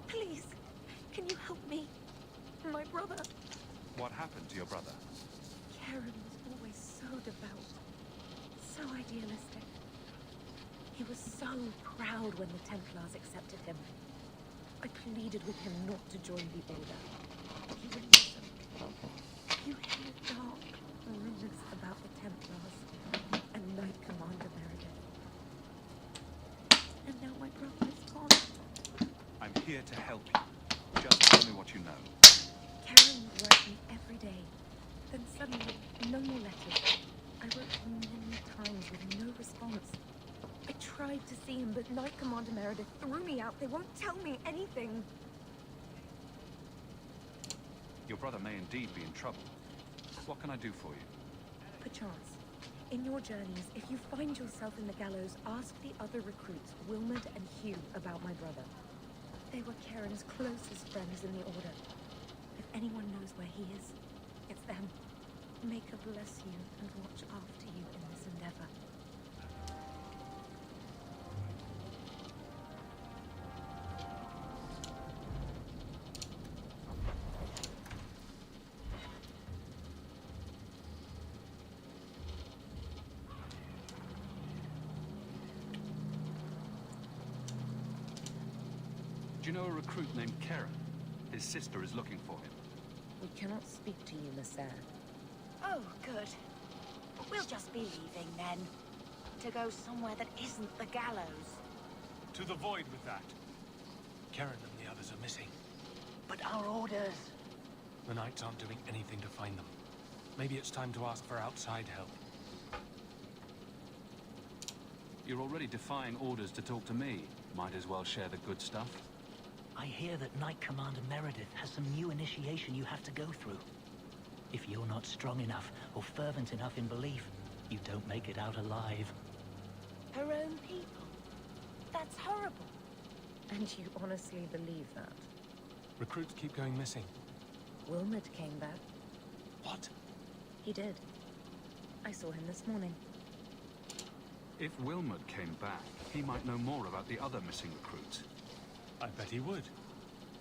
Please, can you help me? My brother. What happened to your brother? Karen was always so devout, so idealistic. He was so proud when the Templars accepted him. I pleaded with him not to join the Order. He wouldn't listen. You hear dark rumors about the Templars and Knight Commander Meredith. And now my brother is gone. I'm here to help you. Just tell me what you know. Karen would write me every day. Then suddenly, no more letters. I wrote him many times with no response. I tried to see him, but Knight Commander Meredith threw me out. They won't tell me anything. Your brother may indeed be in trouble. What can I do for you? Perchance. In your journeys, if you find yourself in the gallows, ask the other recruits, Wilmod and Hugh, about my brother. They were Karen's closest friends in the Order. If anyone knows where he is, it's them. May God bless you and watch after you in this endeavor. Do you know a recruit named Karen? His sister is looking for him. We cannot speak to you, Lasser. Oh, good. We'll just be leaving then. To go somewhere that isn't the gallows. To the void with that. Karen and the others are missing. But our orders... The Knights aren't doing anything to find them. Maybe it's time to ask for outside help. You're already defying orders to talk to me. Might as well share the good stuff. I hear that Knight Commander Meredith has some new initiation you have to go through. If you're not strong enough or fervent enough in belief, you don't make it out alive. Her own people? That's horrible. And you honestly believe that? Recruits keep going missing. Wilmod came back. What? He did. I saw him this morning. If Wilmod came back, he might know more about the other missing recruits. I bet he would.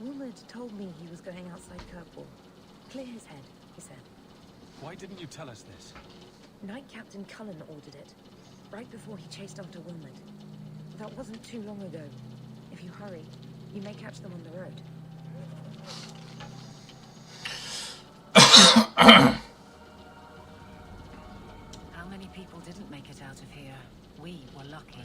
Wilmod told me he was going outside Kirkwall. Clear his head, he said. Why didn't you tell us this? Knight Captain Cullen ordered it, right before he chased after Wilmod. That wasn't too long ago. If you hurry, you may catch them on the road. How many people didn't make it out of here? We were lucky.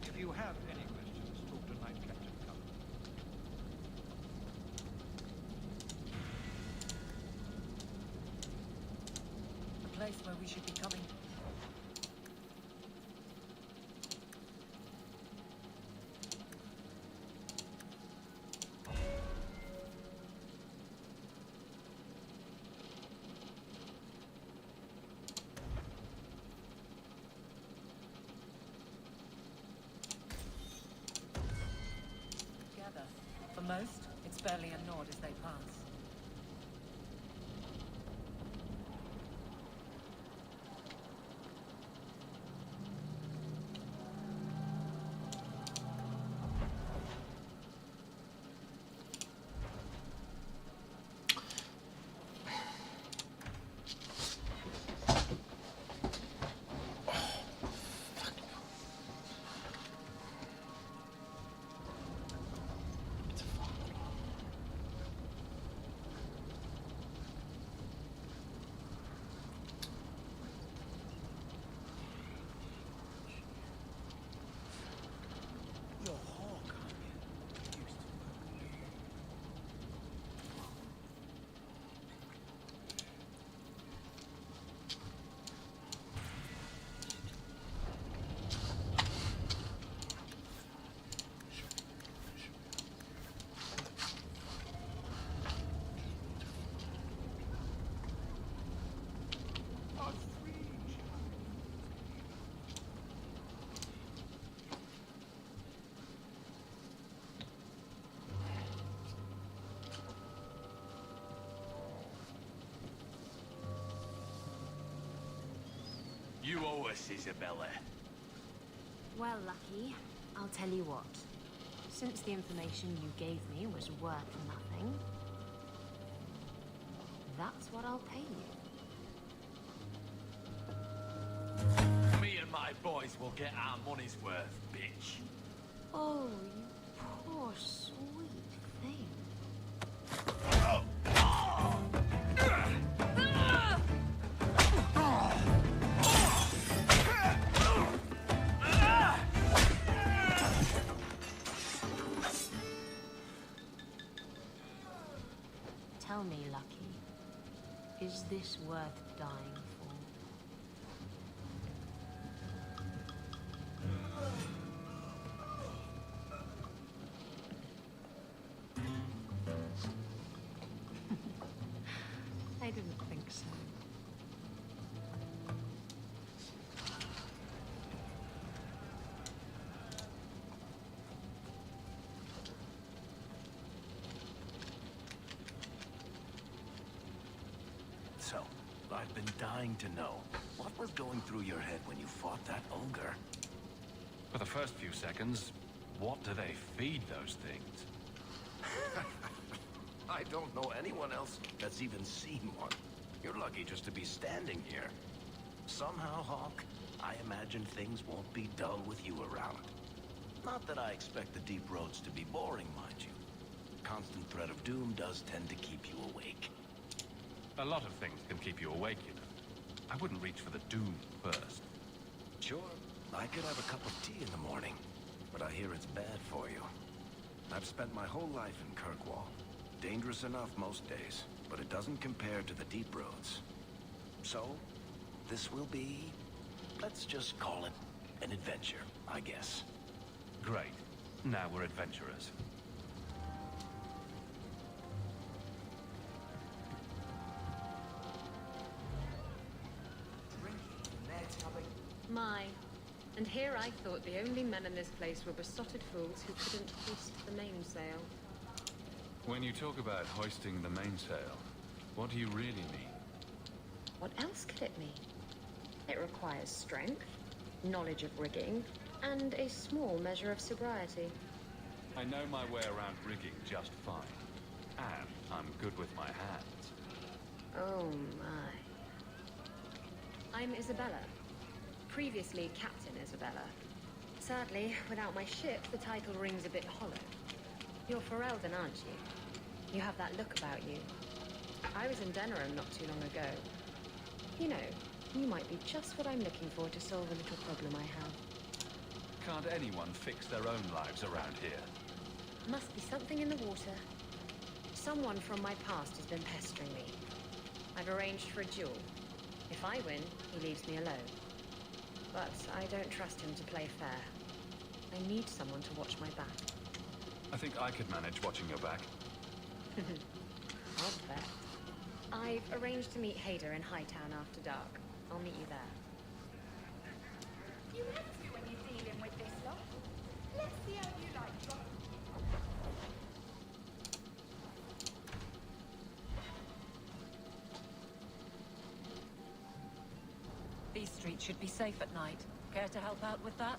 If you have any questions, talk to Knight Captain Cullen. The place where we should be coming. For most, it's barely a nod as they pass. us, Isabella. Well, Lucky, I'll tell you what. Since the information you gave me was worth nothing, that's what I'll pay you. Me and my boys will get our money's worth, bitch. Oh, you poor sweet thing. Tell me, Lucky, is this worth dying for? I didn't think so. So, I've been dying to know, what was going through your head when you fought that ogre? For the first few seconds, what do they feed those things? I don't know anyone else that's even seen one. You're lucky just to be standing here. Somehow, Hawk, I imagine things won't be dull with you around. Not that I expect the deep roads to be boring, mind you. Constant threat of doom does tend to keep you awake. A lot of things can keep you awake, you know. I wouldn't reach for the doom first. Sure, I could have a cup of tea in the morning, but I hear it's bad for you. I've spent my whole life in Kirkwall. Dangerous enough most days, but it doesn't compare to the deep roads. So, this will be, let's just call it an adventure, I guess. Great. Now we're adventurers. My. And here I thought the only men in this place were besotted fools who couldn't hoist the mainsail. When you talk about hoisting the mainsail, what do you really mean? What else could it mean? It requires strength, knowledge of rigging, and a small measure of sobriety. I know my way around rigging just fine. And I'm good with my hands. Oh my. I'm Isabella. Previously Captain Isabella. Sadly, without my ship, the title rings a bit hollow. You're Ferelden, aren't you? You have that look about you. I was in Denerim not too long ago. You know, you might be just what I'm looking for to solve a little problem I have. Can't anyone fix their own lives around here? Must be something in the water. Someone from my past has been pestering me. I've arranged for a duel. If I win, he leaves me alone. But I don't trust him to play fair. I need someone to watch my back. I think I could manage watching your back. I'll bet. I've arranged to meet Hader in Hightown after dark. I'll meet you there. You have to when you're dealing with this lot. Let's see how you like it. These streets should be safe at night. Care to help out with that?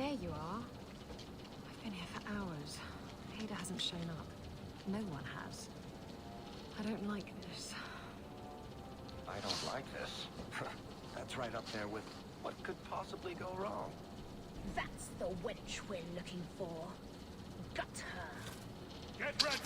There you are. I've been here for hours. Hader hasn't shown up. No one has. I don't like this. I don't like this. That's right up there with what could possibly go wrong. That's the wench we're looking for. Gut her. Get ready!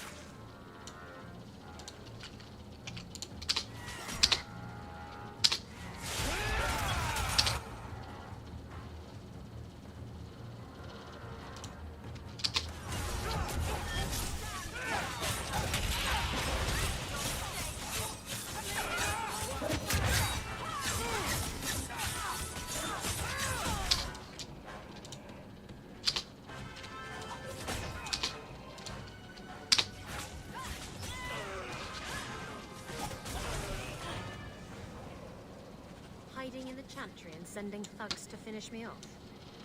Hiding in the chantry and sending thugs to finish me off.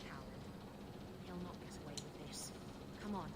Coward. He'll not get away with this. Come on.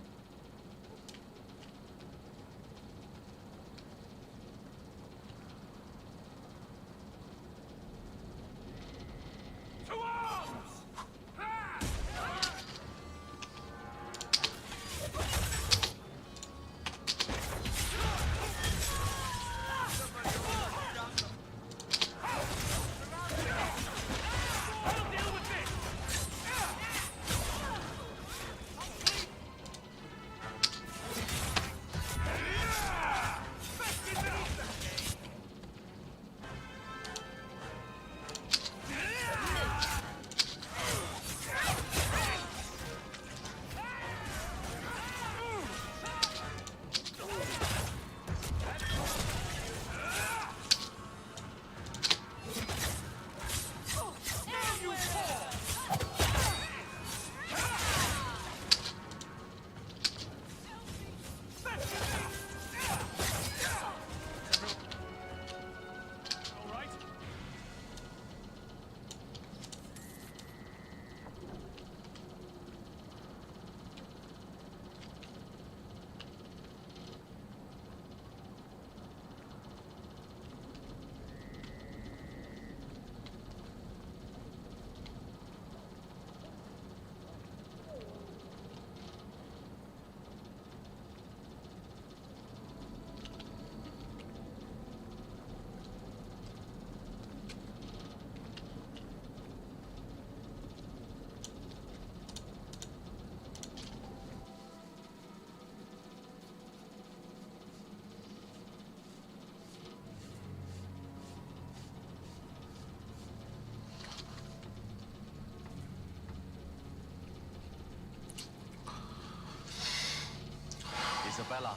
Isabella,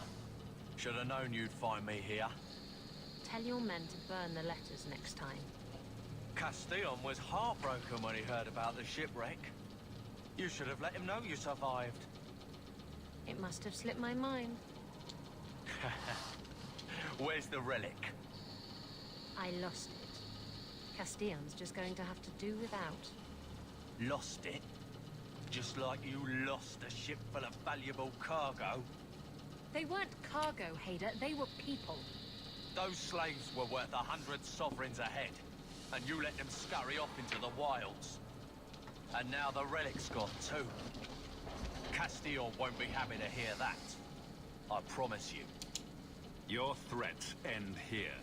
should have known you'd find me here. Tell your men to burn the letters next time. Castillon was heartbroken when he heard about the shipwreck. You should have let him know you survived. It must have slipped my mind. Where's the relic? I lost it. Castillon's just going to have to do without. Lost it? Just like you lost a ship full of valuable cargo? They weren't cargo, Hader. They were people. Those slaves were worth 100 sovereigns a head, and you let them scurry off into the wilds. And now the relic's gone too. Castillon won't be happy to hear that. I promise you. Your threats end here.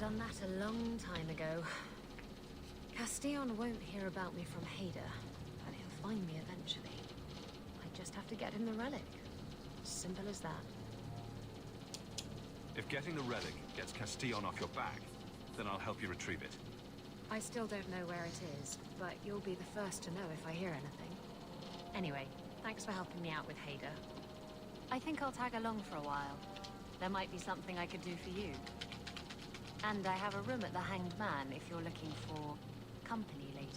done that a long time ago. Castillon won't hear about me from Hader, but he'll find me eventually. I just have to get him the relic. Simple as that. If getting the relic gets Castillon off your back, then I'll help you retrieve it. I still don't know where it is, but you'll be the first to know if I hear anything. Anyway, thanks for helping me out with Hader. I think I'll tag along for a while. There might be something I could do for you. And I have a room at the Hanged Man if you're looking for company later.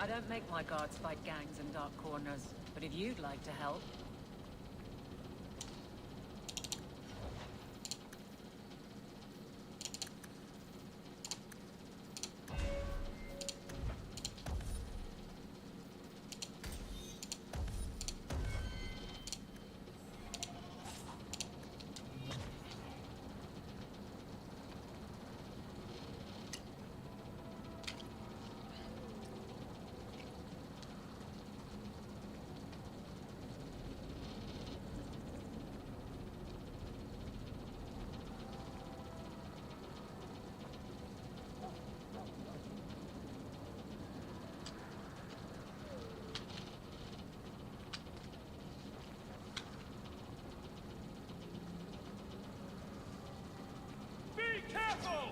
I don't make my guards fight gangs in dark corners, but if you'd like to help... Careful!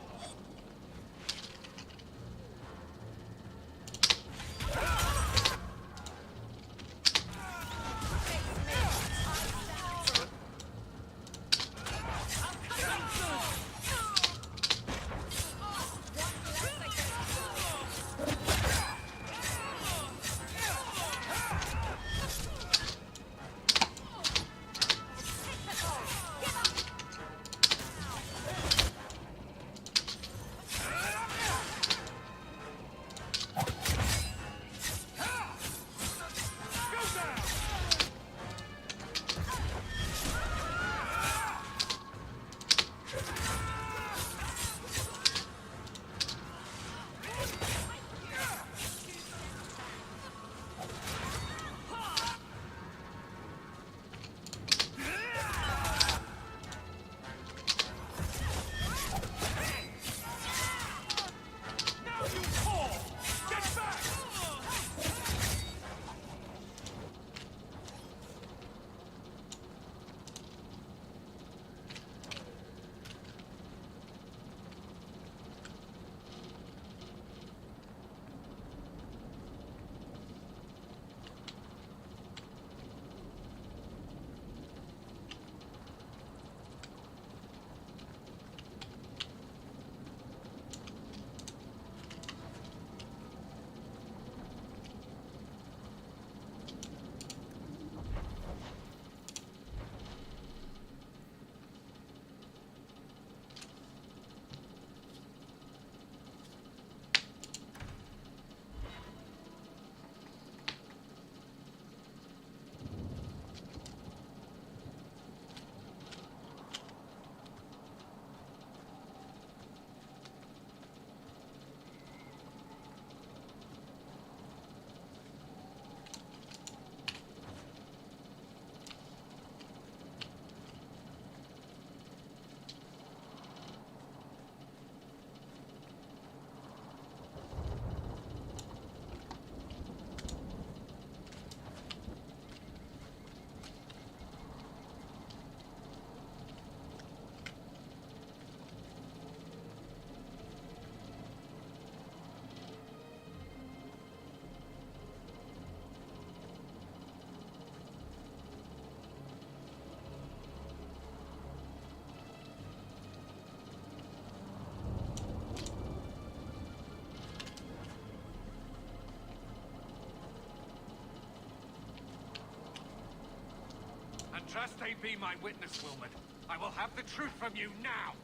Trust they be my witness, Wilmot. I will have the truth from you now.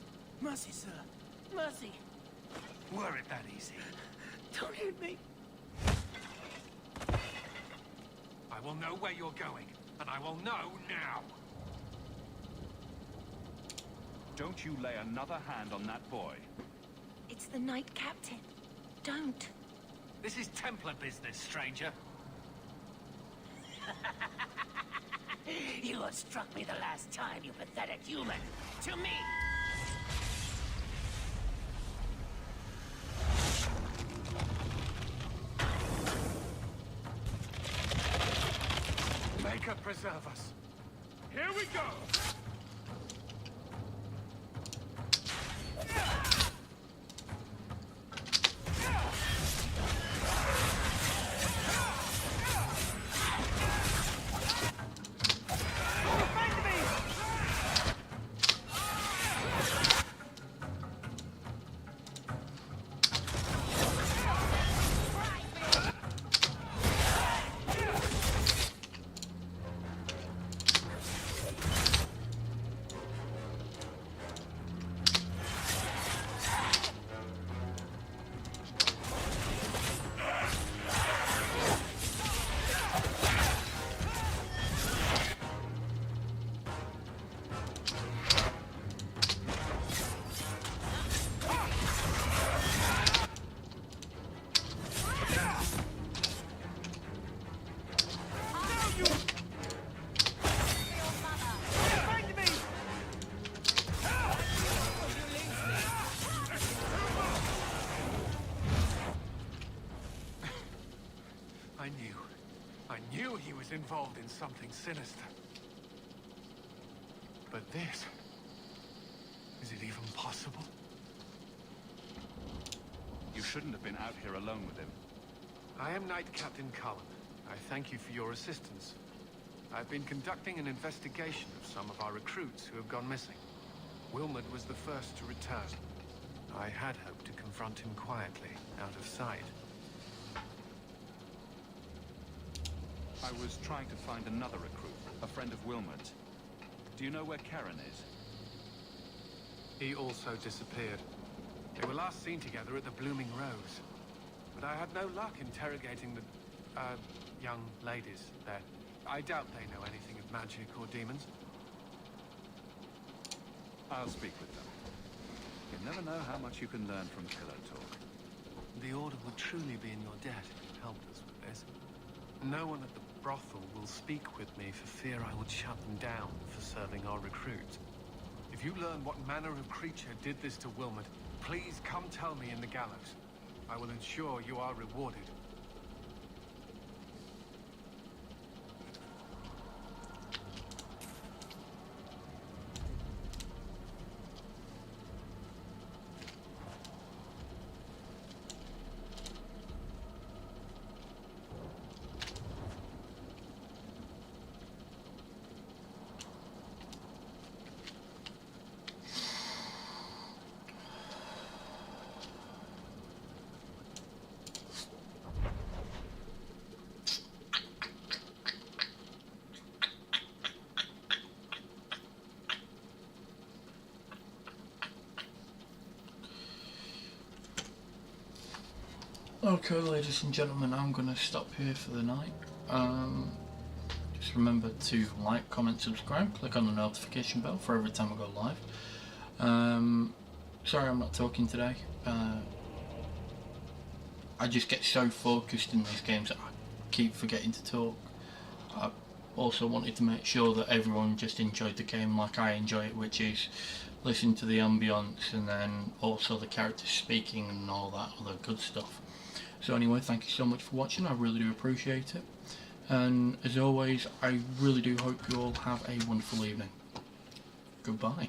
Mercy, sir. Mercy. Were it that easy? Don't hit me. I will know where you're going, and I will know now. Don't you lay another hand on that boy. It's the Knight Captain. Don't. This is Templar business, stranger. You have struck me the last time, you pathetic human. To me! Maker preserve us. Here we go! I knew he was involved in something sinister. But this... is it even possible? You shouldn't have been out here alone with him. I am Knight Captain Cullen. I thank you for your assistance. I've been conducting an investigation of some of our recruits who have gone missing. Wilmot was the first to return. I had hoped to confront him quietly, out of sight. I was trying to find another recruit, a friend of Wilmot. Do you know where Karen is? He also disappeared. They were last seen together at the Blooming Rose. But I had no luck interrogating the, young ladies there. I doubt they know anything of magic or demons. I'll speak with them. You never know how much you can learn from pillow talk. The Order would truly be in your debt if you helped us with this. No one at the brothel will speak with me for fear I would shut them down for serving our recruits. If you learn what manner of creature did this to Wilmot, please come tell me in the gallows. I will ensure you are rewarded. Okay, ladies and gentlemen, I'm going to stop here for the night. Just remember to like, comment, subscribe, click on the notification bell for every time I go live. Sorry I'm not talking today. I just get so focused in these games that I keep forgetting to talk. I also wanted to make sure that everyone just enjoyed the game like I enjoy it, which is listen to the ambience and then also the characters speaking and all that other good stuff. So anyway, thank you so much for watching, I really do appreciate it. And as always, I really do hope you all have a wonderful evening. Goodbye.